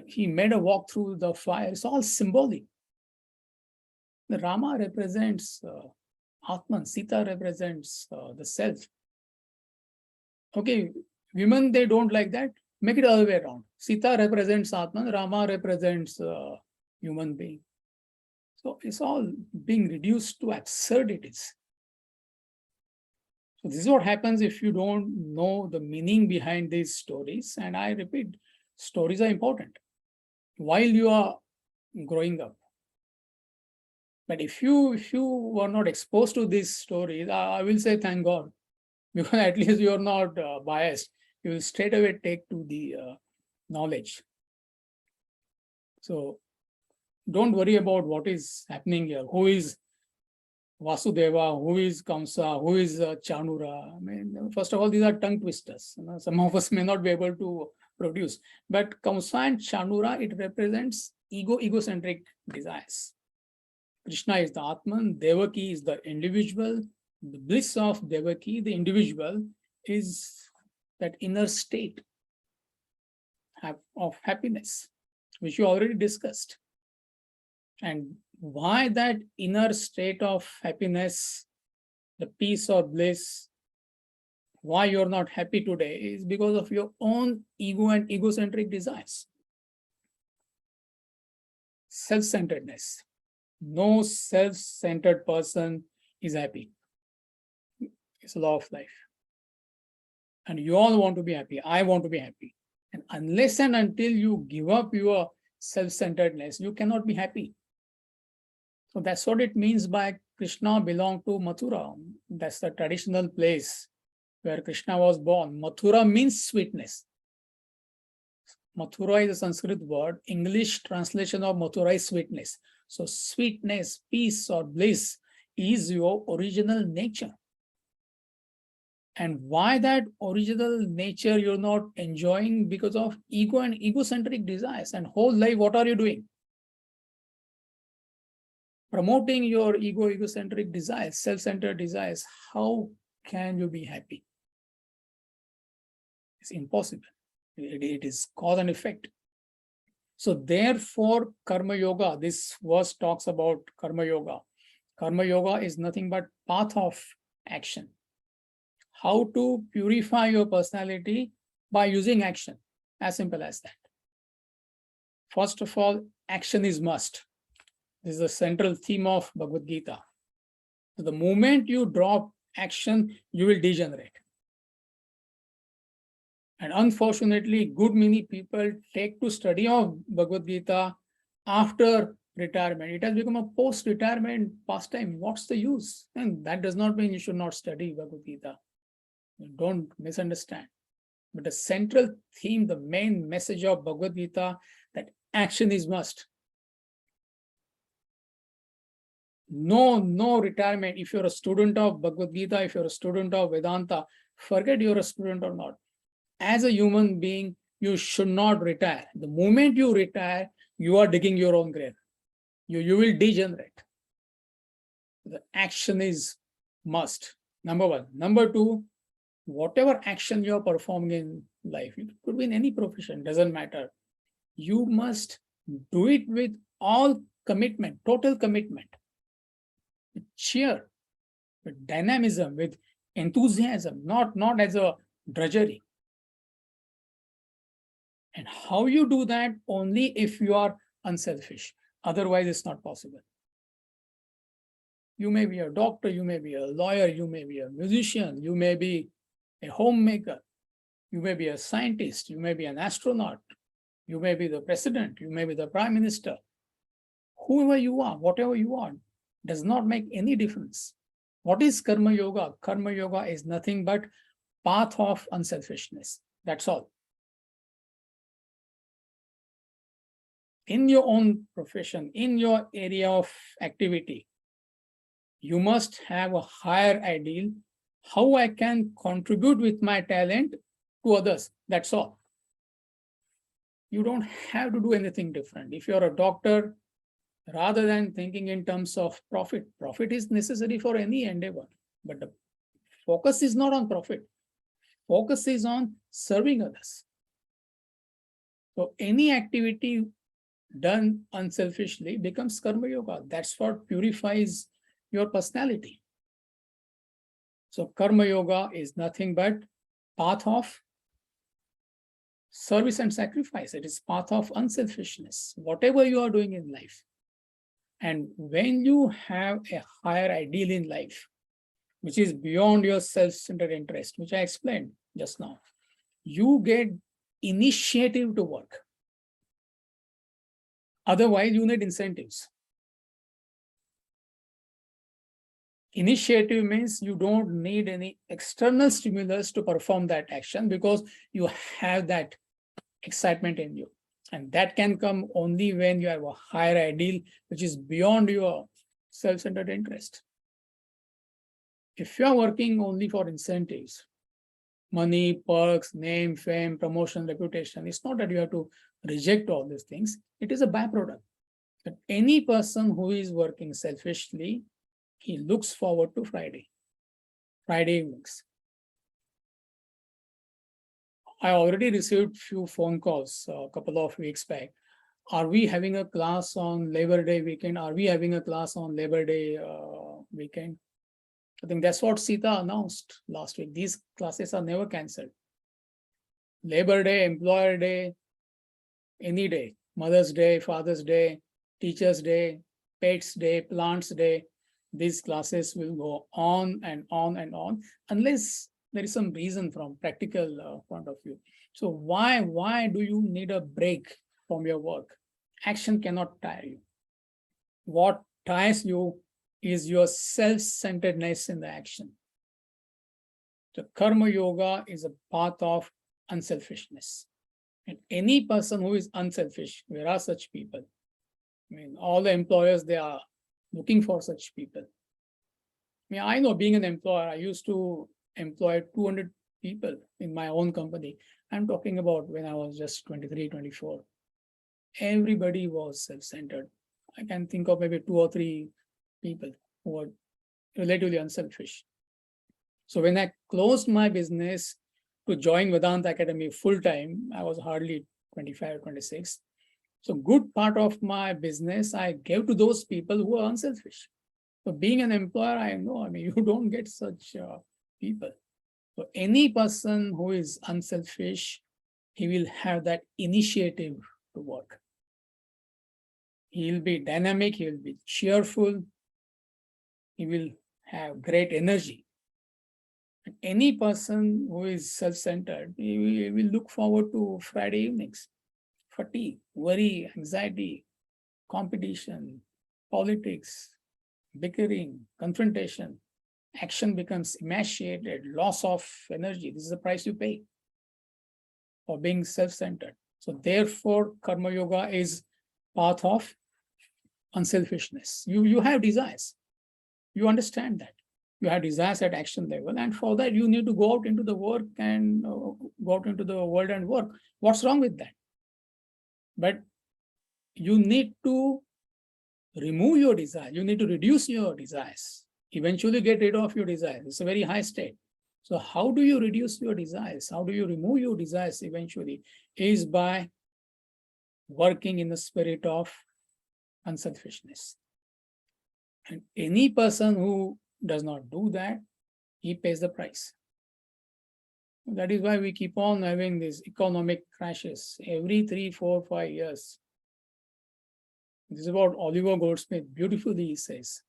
he made a walk through the fire. It's all symbolic. The Rama represents Atman, Sita represents the self. Okay, women, they don't like that. Make it the other way around. Sita represents Atman, Rama represents human being. So it's all being reduced to absurdities. So this is what happens if you don't know the meaning behind these stories. And I repeat, stories are important while you are growing up. But if you were not exposed to these stories, I will say thank God, because at least you are not biased. You will straight away take to the knowledge. So don't worry about what is happening here. Who is Vasudeva? Who is Kamsa? Who is Chanura? I mean, first of all, these are tongue twisters. Some of us may not be able to produce. But Kamsa and Chanura, it represents egocentric desires. Krishna is the Atman, Devaki is the individual. The bliss of Devaki, the individual, is that inner state of happiness, which you already discussed. And why that inner state of happiness, the peace or bliss, why you're not happy today is because of your own ego and egocentric desires. Self-centeredness. No self-centered person is happy. It's a law of life. And you all want to be happy. I want to be happy. And unless and until you give up your self-centeredness, you cannot be happy. So that's what it means by Krishna belonged to Mathura. That's the traditional place where Krishna was born. Mathura means sweetness. Mathura is a Sanskrit word. English translation of Mathura is sweetness. So sweetness, peace or bliss is your original nature. And why that original nature you're not enjoying? Because of ego and egocentric desires. And whole life, what are you doing? Promoting your egocentric desires, self-centered desires. How can you be happy? It's impossible. It is cause and effect. So therefore, karma yoga, this verse talks about karma yoga. Karma yoga is nothing but path of action. How to purify your personality by using action. As simple as that. First of all, action is must. This is the central theme of Bhagavad Gita. So the moment you drop action, you will degenerate. And unfortunately, good many people take to study of Bhagavad Gita after retirement. It has become a post-retirement pastime. What's the use? And that does not mean you should not study Bhagavad Gita. Don't misunderstand. But the central theme, the main message of Bhagavad Gita, that action is must. No retirement. If you're a student of Bhagavad Gita, if you're a student of Vedanta, forget you're a student or not. As a human being, you should not retire. The moment you retire, you are digging your own grave. You will degenerate. The action is must. Number one. Number two, whatever action you're performing in life, it could be in any profession, doesn't matter. You must do it with all commitment, total commitment, with cheer, with dynamism, with enthusiasm, not as a drudgery. And how you do that? Only if you are unselfish. Otherwise, it's not possible. You may be a doctor, you may be a lawyer, you may be a musician, you may be a homemaker, you may be a scientist, you may be an astronaut, you may be the president, you may be the prime minister. Whoever you are, whatever you are, does not make any difference. What is Karma Yoga? Karma Yoga is nothing but path of unselfishness. That's all. In your own profession, in your area of activity, you must have a higher ideal, how I can contribute with my talent to others. That's all. You don't have to do anything different. If you're a doctor, rather than thinking in terms of profit, profit is necessary for any endeavor, but the focus is not on profit. Focus is on serving others. So any activity done unselfishly becomes Karma Yoga. That's what purifies your personality. So Karma Yoga is nothing but path of service and sacrifice. It is path of unselfishness, whatever you are doing in life. And when you have a higher ideal in life, which is beyond your self-centered interest, which I explained just now, you get initiative to work. Otherwise, you need incentives. Initiative means you don't need any external stimulus to perform that action because you have that excitement in you. And that can come only when you have a higher ideal, which is beyond your self-centered interest. If you are working only for incentives, money, perks, name, fame, promotion, reputation, it's not that you have to reject all these things. It is a byproduct. But any person who is working selfishly, he looks forward to Friday evenings. I already received few phone calls a couple of weeks back. Are we having a class on Labor Day weekend? Are we having a class on Labor Day weekend? I think that's what Sita announced last week. These classes are never cancelled. Labor Day, Employer Day, any day, Mother's Day, Father's Day, Teacher's Day, Pets Day, Plants Day, these classes will go on and on and on, unless there is some reason from practical point of view. So why do you need a break from your work? Action cannot tire you. What tires you is your self-centeredness in the action. The Karma Yoga is a path of unselfishness. And any person who is unselfish, there are such people. I mean, all the employers, they are looking for such people. I mean, I know being an employer, I used to employ 200 people in my own company. I'm talking about when I was just 23, 24. Everybody was self-centered. I can think of maybe 2 or 3 people who were relatively unselfish. So when I closed my business to join Vedanta Academy full-time, I was hardly 25 or 26. So good part of my business I gave to those people who are unselfish. So being an employer, I know, you don't get such people. So any person who is unselfish, he will have that initiative to work. He will be dynamic, he will be cheerful, he will have great energy. And any person who is self-centered, he will look forward to Friday evenings. Fatigue, worry, anxiety, competition, politics, bickering, confrontation, action becomes emaciated, loss of energy. This is the price you pay for being self-centered. So therefore, Karma Yoga is path of unselfishness. You have desires. You understand that. You have desires at action level, and for that you need to go out into the work and go out into the world and work. What's wrong with that? But you need to remove your desire. You need to reduce your desires. Eventually get rid of your desires. It's a very high state. So how do you reduce your desires? How do you remove your desires eventually? Is by working in the spirit of unselfishness. And any person who does not do that, he pays the price. That is why we keep on having these economic crashes every 3, 4, 5 years. This is what Oliver Goldsmith beautifully says.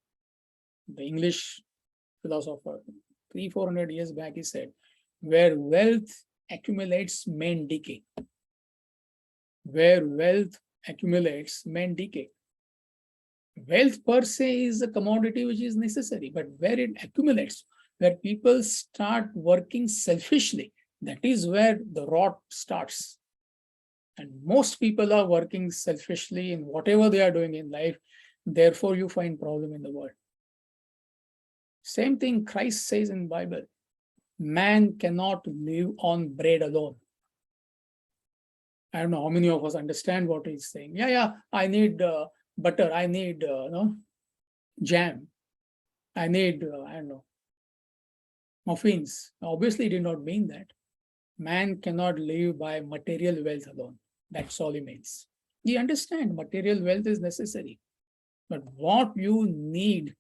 The English philosopher, 300-400 years back, he said, where wealth accumulates, men decay. Where wealth accumulates, men decay. Wealth per se is a commodity which is necessary, but where it accumulates, where people start working selfishly, that is where the rot starts. And most people are working selfishly in whatever they are doing in life. Therefore, you find problem in the world. Same thing Christ says in the Bible. Man cannot live on bread alone. I don't know how many of us understand what he's saying. Yeah, I need butter. I need jam. I need, I don't know, muffins. Obviously, he did not mean that. Man cannot live by material wealth alone. That's all he means. You understand material wealth is necessary. But what you need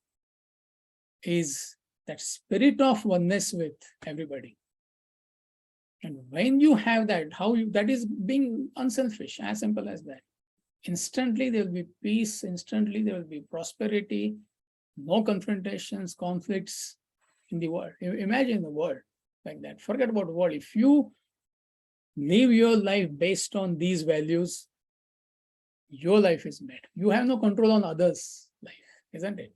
is that spirit of oneness with everybody. And when you have that, that is being unselfish, as simple as that. Instantly there will be peace, instantly there will be prosperity, no confrontations, conflicts in the world. Imagine the world like that. Forget about the world. If you live your life based on these values, your life is made. You have no control on others' life, isn't it?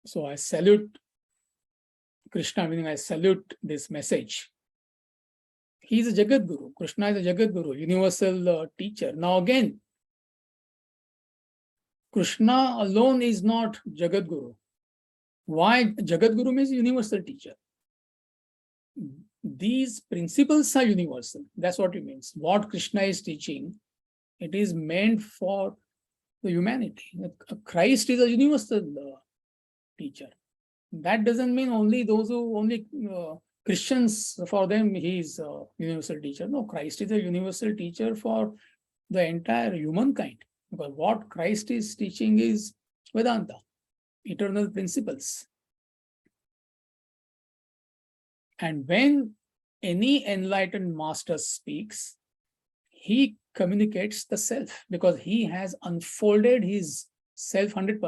So I salute Krishna, meaning I salute this message. He is a Jagat Guru. Krishna is a Jagat Guru, universal teacher. Now again, Krishna alone is not Jagat Guru. Why? Jagat Guru means universal teacher. These principles are universal. That's what it means. What Krishna is teaching, it is meant for the humanity. Christ is a universal teacher. That doesn't mean only those who Christians, for them, he is a universal teacher. No, Christ is a universal teacher for the entire humankind. Because what Christ is teaching is Vedanta, eternal principles. And when any enlightened master speaks, he communicates the self because he has unfolded his self 100%,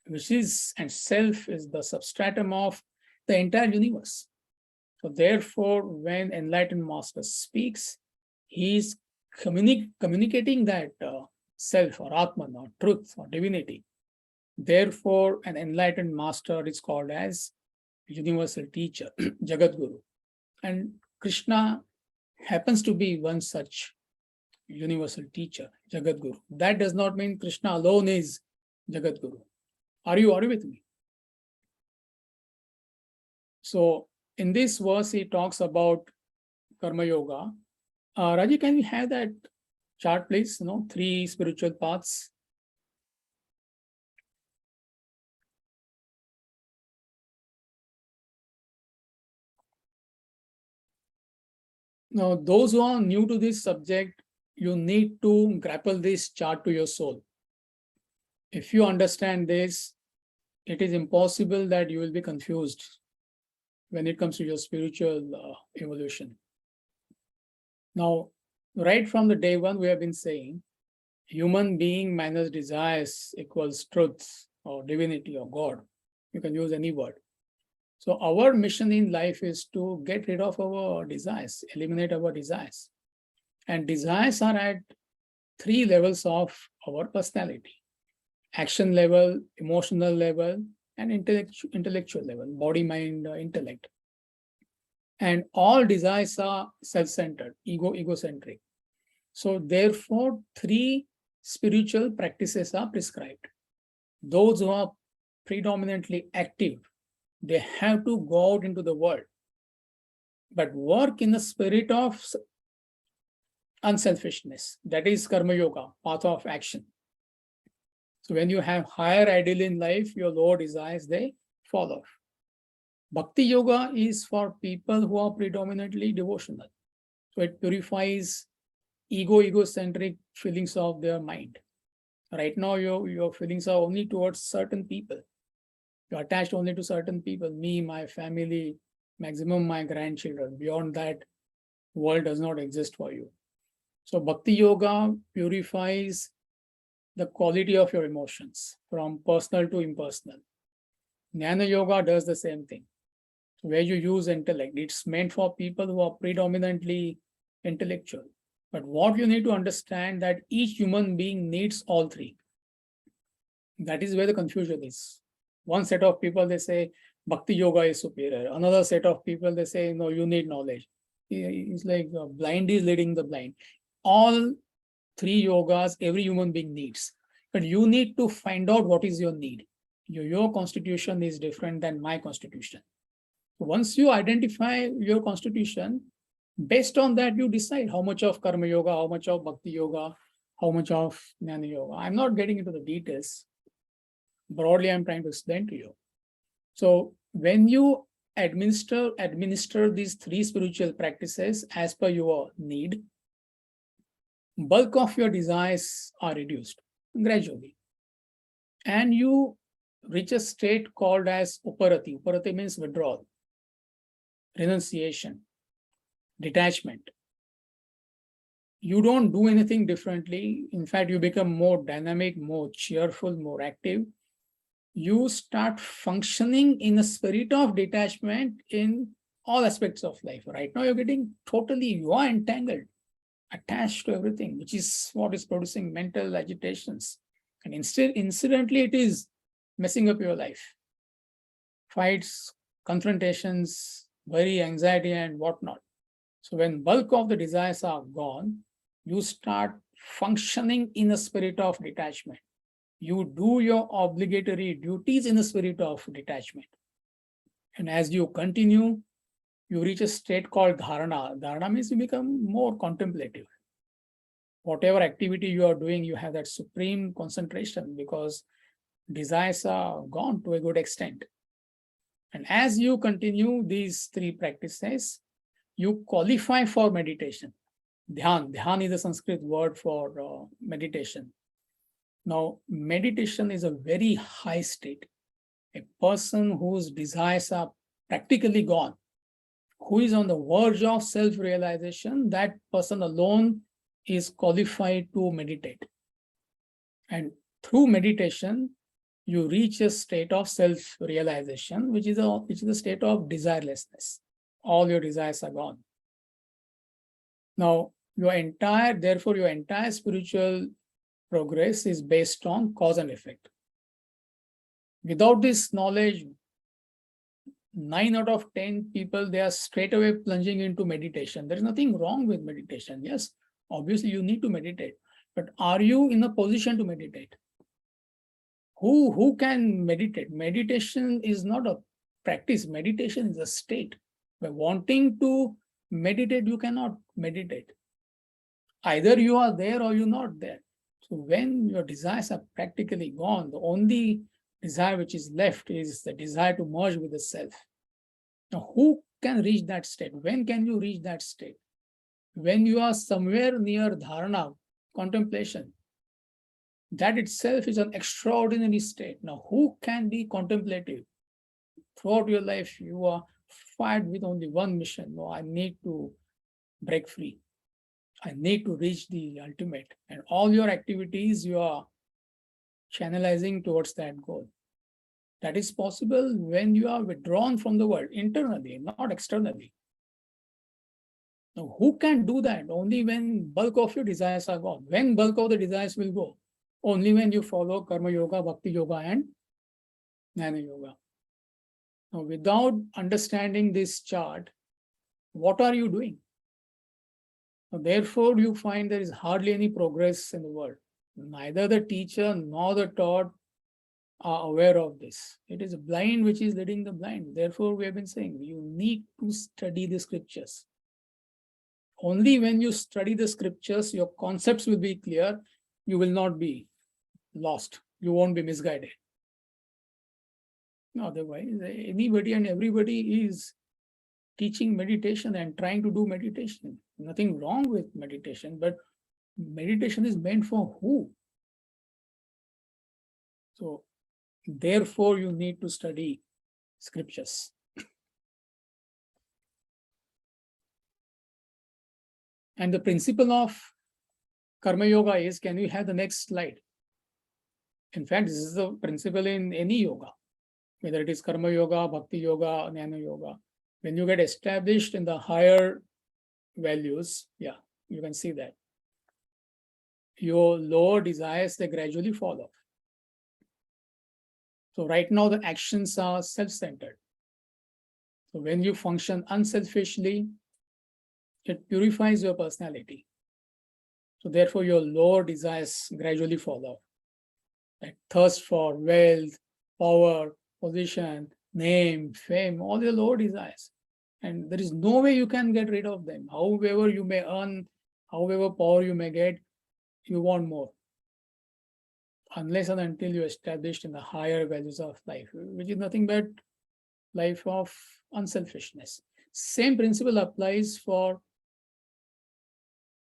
which is, and self is the substratum of the entire universe. So therefore, when enlightened master speaks, he is communicating that self or Atman or truth or divinity. Therefore, an enlightened master is called as universal teacher, Jagat Guru. And Krishna happens to be one such universal teacher, Jagat Guru. That does not mean Krishna alone is Jagat Guru. Are you with me? So in this verse, he talks about Karma Yoga. Raji, can we have that chart, please? 3 spiritual paths. Now, those who are new to this subject, you need to grapple this chart to your soul. If you understand this, it is impossible that you will be confused when it comes to your spiritual evolution. Now, right from the day one, we have been saying human being minus desires equals truth or divinity or God. You can use any word. So our mission in life is to get rid of our desires, eliminate our desires. And desires are at three levels of our personality: action level, emotional level, and intellectual level, body, mind, intellect. And all desires are self-centered, egocentric. So therefore, three spiritual practices are prescribed. Those who are predominantly active, they have to go out into the world, but work in the spirit of unselfishness. That is karma yoga, path of action. So when you have higher ideal in life, your lower desires, they fall off. Bhakti yoga is for people who are predominantly devotional. So it purifies egocentric feelings of their mind. Right now, your feelings are only towards certain people. You're attached only to certain people, me, my family, maximum my grandchildren. Beyond that, world does not exist for you. So Bhakti yoga purifies the quality of your emotions from personal to impersonal. Dhyana yoga does the same thing, where you use intellect. It's meant for people who are predominantly intellectual. But what you need to understand that each human being needs all three. That is where the confusion is. One set of people, they say Bhakti yoga is superior. Another set of people, they say, no, you need knowledge. It's like blind is leading the blind. All three yogas every human being needs. But you need to find out what is your need. Your constitution is different than my constitution. Once you identify your constitution, based on that, you decide how much of karma yoga, how much of bhakti yoga, how much of jnana yoga. I'm not getting into the details. Broadly, I'm trying to explain to you. So when you administer these three spiritual practices as per your need, bulk of your desires are reduced gradually. And you reach a state called as uparati. Uparati means withdrawal, renunciation, detachment. You don't do anything differently. In fact, you become more dynamic, more cheerful, more active. You start functioning in a spirit of detachment in all aspects of life. Right now, you're getting you are entangled, attached to everything, which is what is producing mental agitations. And incidentally, it is messing up your life. Fights, confrontations, worry, anxiety, and whatnot. So when bulk of the desires are gone, you start functioning in a spirit of detachment. You do your obligatory duties in a spirit of detachment. And as you continue, you reach a state called dharana. Dharana means you become more contemplative. Whatever activity you are doing, you have that supreme concentration because desires are gone to a good extent. And as you continue these three practices, you qualify for meditation. Dhyan is a Sanskrit word for meditation. Now, meditation is a very high state. A person whose desires are practically gone, who is on the verge of self-realization, that person alone is qualified to meditate. And through meditation, you reach a state of self-realization, which is a state of desirelessness. All your desires are gone. Now, your entire spiritual progress is based on cause and effect. Without this knowledge, 9 out of 10 people, they are straight away plunging into meditation. There is nothing wrong with meditation. Yes, obviously you need to meditate, but are you in a position to meditate? Who can meditate? Meditation is not a practice. Meditation is a state. By wanting to meditate, you cannot meditate. Either you are there or you're not there. So when your desires are practically gone, the only desire which is left is the desire to merge with the self. Now, who can reach that state? When can you reach that state? when you are somewhere near dharana, contemplation, that itself is an extraordinary state. Now, who can be contemplative? Throughout your life, you are fired with only one mission. No, I need to break free. I need to reach the ultimate. And all your activities, you are channelizing towards that goal. That is possible when you are withdrawn from the world internally, not externally. Now, who can do that? Only when bulk of your desires are gone. When bulk of the desires will go? Only when you follow Karma Yoga, Bhakti Yoga, and Dhyana Yoga. Now, without understanding this chart, what are you doing? Now, therefore, you find there is hardly any progress in the world. Neither the teacher nor the taught are aware of this. It is blind which is leading the blind. Therefore, we have been saying you need to study the scriptures. Only when you study the scriptures, your concepts will be clear. You will not be lost. You won't be misguided. Otherwise, anybody and everybody is teaching meditation and trying to do meditation. Nothing wrong with meditation, but meditation is meant for who? So, therefore, you need to study scriptures. And the principle of Karma Yoga is, can we have the next slide? In fact, this is the principle in any yoga, whether it is Karma Yoga, Bhakti Yoga, Dhyana Yoga. When you get established in the higher values, you can see that your lower desires, they gradually fall off. So right now the actions are self-centered. So when you function unselfishly, it purifies your personality. So therefore your lower desires gradually fall off. Like thirst for wealth, power, position, name, fame, all your lower desires. And there is no way you can get rid of them. However you may earn, however power you may get, you want more. Unless and until you established in the higher values of life, which is nothing but life of unselfishness. Same principle applies for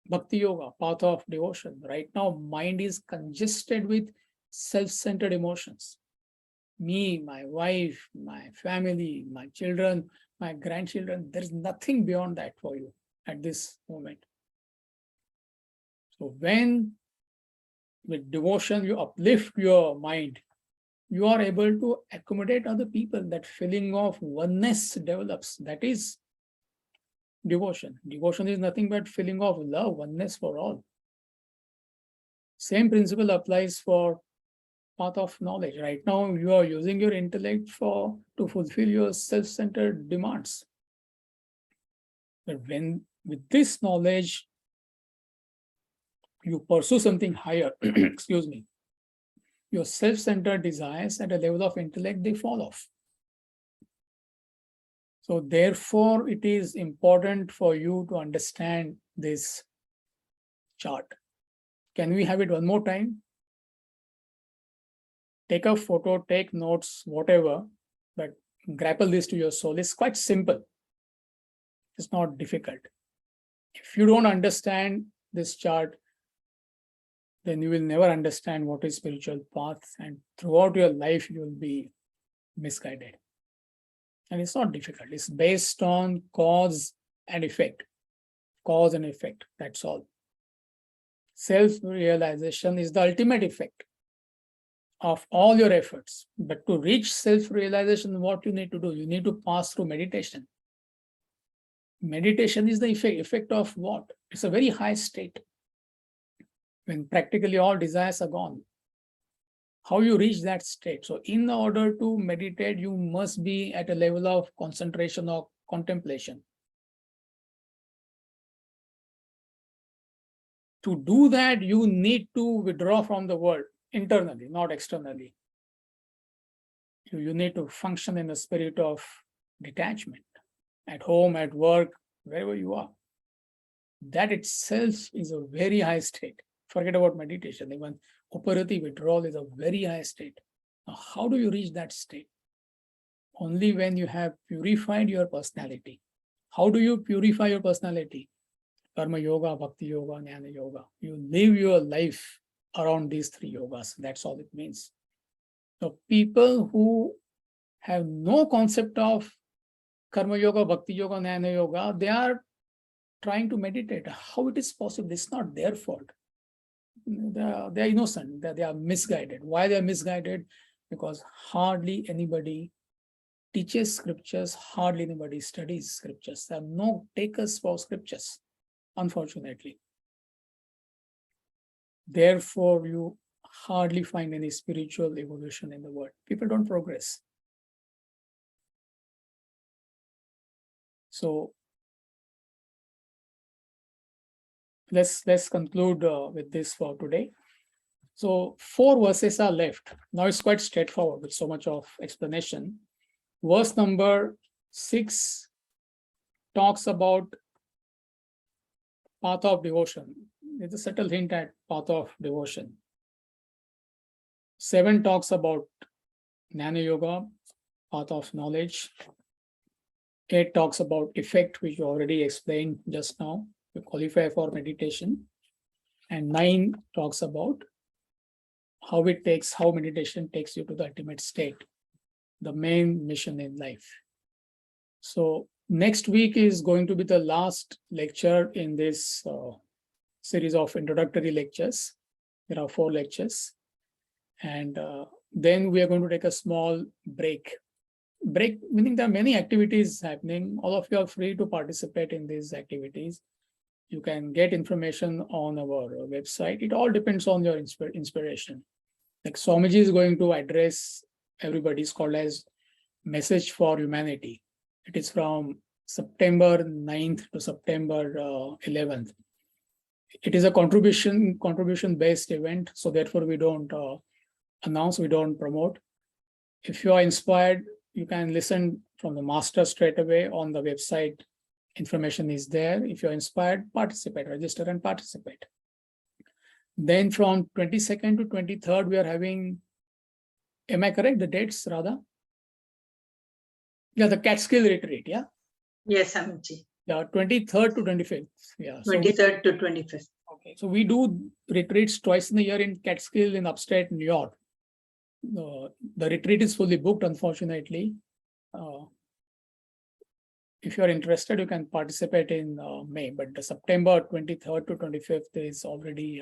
Bhakti Yoga, path of devotion. Right now, mind is congested with self-centered emotions. Me, my wife, my family, my children, my grandchildren, there is nothing beyond that for you at this moment. So when with devotion you uplift your mind, you are able to accommodate other people. That feeling of oneness develops. That is devotion. Devotion is nothing but feeling of love, oneness for all. Same principle applies for path of knowledge. Right now, you are using your intellect to fulfill your self-centered demands. But when with this knowledge, you pursue something higher, excuse me, your self-centered desires at a level of intellect, they fall off. So therefore, it is important for you to understand this chart. Can we have it one more time? Take a photo, take notes, whatever, but grapple this to your soul. It's quite simple. It's not difficult. If you don't understand this chart, then you will never understand what is spiritual path, and throughout your life, you will be misguided. And it's not difficult. It's based on cause and effect. Cause and effect, that's all. Self-realization is the ultimate effect of all your efforts. But to reach self-realization, what you need to do? You need to pass through meditation. Meditation is the effect of what? It's a very high state when practically all desires are gone. How you reach that state? So in order to meditate, you must be at a level of concentration or contemplation. To do that, you need to withdraw from the world internally, not externally. You need to function in a spirit of detachment, at home, at work, wherever you are. That itself is a very high state. Forget about meditation. Even operative withdrawal is a very high state. Now, how do you reach that state? Only when you have purified your personality. How do you purify your personality? Karma Yoga, Bhakti Yoga, Jnana Yoga. You live your life around these three yogas. That's all it means. So people who have no concept of Karma Yoga, Bhakti Yoga, Jnana Yoga, they are trying to meditate. How it is possible? It's not their fault. They are innocent. They are misguided. Why they are misguided? Because hardly anybody teaches scriptures, hardly anybody studies scriptures. There are no takers for scriptures, unfortunately. Therefore, you hardly find any spiritual evolution in the world. People don't progress. So let's conclude with this for today. So 4 verses are left. Now it's quite straightforward with so much of explanation. Verse number 6 talks about path of devotion. It's a subtle hint at path of devotion. 7 talks about Jnana Yoga, path of knowledge. 8 talks about effect, which you already explained just now, to qualify for meditation. And 9 talks about how meditation takes you to the ultimate state, the main mission in life. So next week is going to be the last lecture in this series of introductory lectures. There are 4 lectures. And then we are going to take a small break. Break meaning there are many activities happening. All of you are free to participate in these activities. You can get information on our website. It all depends on your inspiration. Like Swamiji is going to address everybody. It's called as Message for Humanity. It is from September 9th to September 11th. It is a contribution-based event. So therefore we don't announce, we don't promote. If you are inspired, you can listen from the master straight away on the website. Information is there. If you're inspired, participate, register and participate. Then from 22nd to 23rd, we are having, am I correct, the dates, Radha? Yeah, the Catskill retreat, yeah? Yes, Amitji. Yeah, 23rd to 25th. Yeah. 23rd to 25th. Okay, so we do retreats twice in a year in Catskill in upstate New York. The retreat is fully booked, unfortunately. If you're interested, you can participate in May, but the September 23rd to 25th is already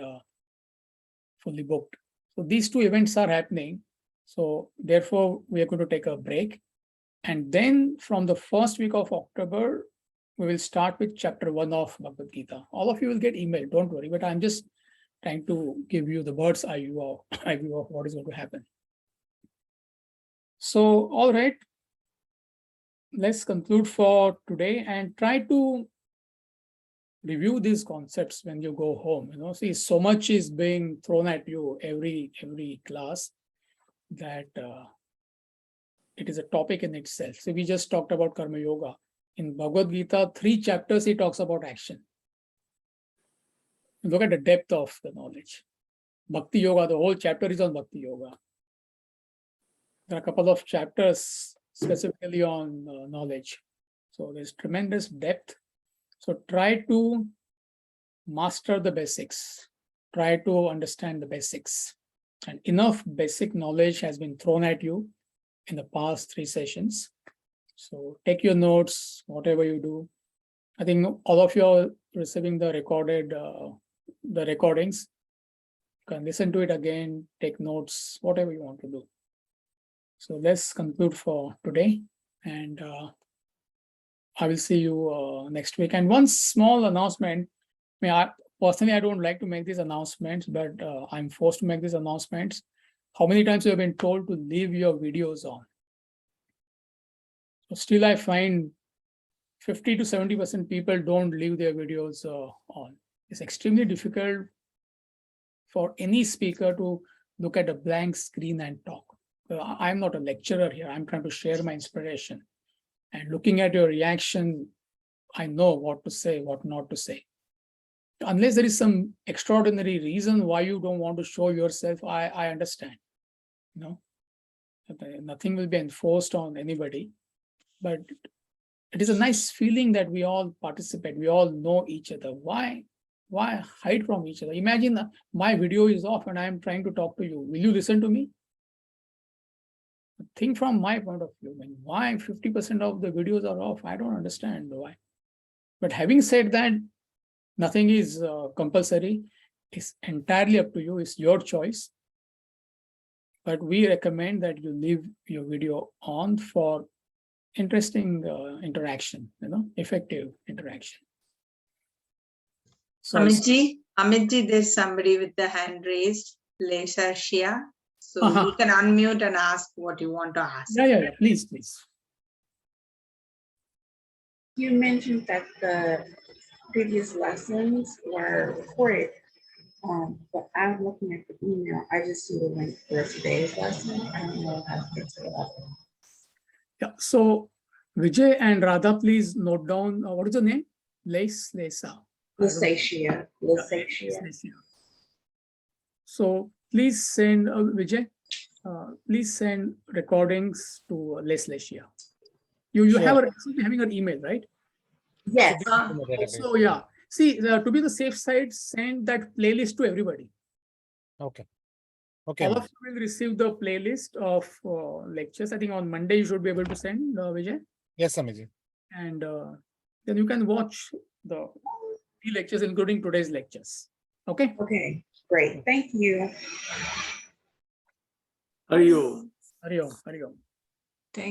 fully booked. So these 2 events are happening. So therefore, we are going to take a break. And then from the first week of October, we will start with chapter 1 of Bhagavad Gita. All of you will get email, don't worry, but I'm just trying to give you the bird's eye view of what is going to happen. So, all right, let's conclude for today and try to review these concepts when you go home. See, so much is being thrown at you every class that it is a topic in itself. So we just talked about Karma Yoga. In Bhagavad Gita, 3 chapters, he talks about action. Look at the depth of the knowledge. Bhakti Yoga, the whole chapter is on Bhakti Yoga. There are a couple of chapters specifically on knowledge. So there's tremendous depth. So try to master the basics. Try to understand the basics. And enough basic knowledge has been thrown at you in the past 3 sessions. So take your notes, whatever you do. I think all of you are receiving the recordings. You can listen to it again, take notes, whatever you want to do. So let's conclude for today. And I will see you next week. And one small announcement. Personally, I don't like to make these announcements, but I'm forced to make these announcements. How many times you have been told to leave your videos on? So still I find 50 to 70% people don't leave their videos on. It's extremely difficult for any speaker to look at a blank screen and talk. I'm not a lecturer here. I'm trying to share my inspiration. And looking at your reaction, I know what to say, what not to say. Unless there is some extraordinary reason why you don't want to show yourself, I understand. Nothing will be enforced on anybody. But it is a nice feeling that we all participate, we all know each other. Why hide from each other? Imagine my video is off and I am trying to talk to you. Will you listen to me? Think from my point of view, man, why 50% of the videos are off? I don't understand why. But having said that, nothing is compulsory. It's entirely up to you. It's your choice. But we recommend that you leave your video on for interesting interaction, effective interaction. So Amitji, there's somebody with the hand raised, Lesa Shia. So you can unmute and ask what you want to ask. Yeah. Please. You mentioned that the previous lessons were recorded, but I'm looking at the email. I just see the link for today's lesson. I don't know how to get to it. Yeah. So Vijay and Radha, please note down what is the name? Lesa. Lusatia. So please send Vijay. Please send recordings to Leslacia. You Sure. have having her email, right? Yes. So yeah. See, to be the safe side, send that playlist to everybody. Okay. All of you will receive the playlist of lectures. I think on Monday you should be able to send, Vijay. Yes, Amiji. And then you can watch the 3 lectures, including today's lectures. Okay? Okay, great. Thank you. Hari Om. Hari Om.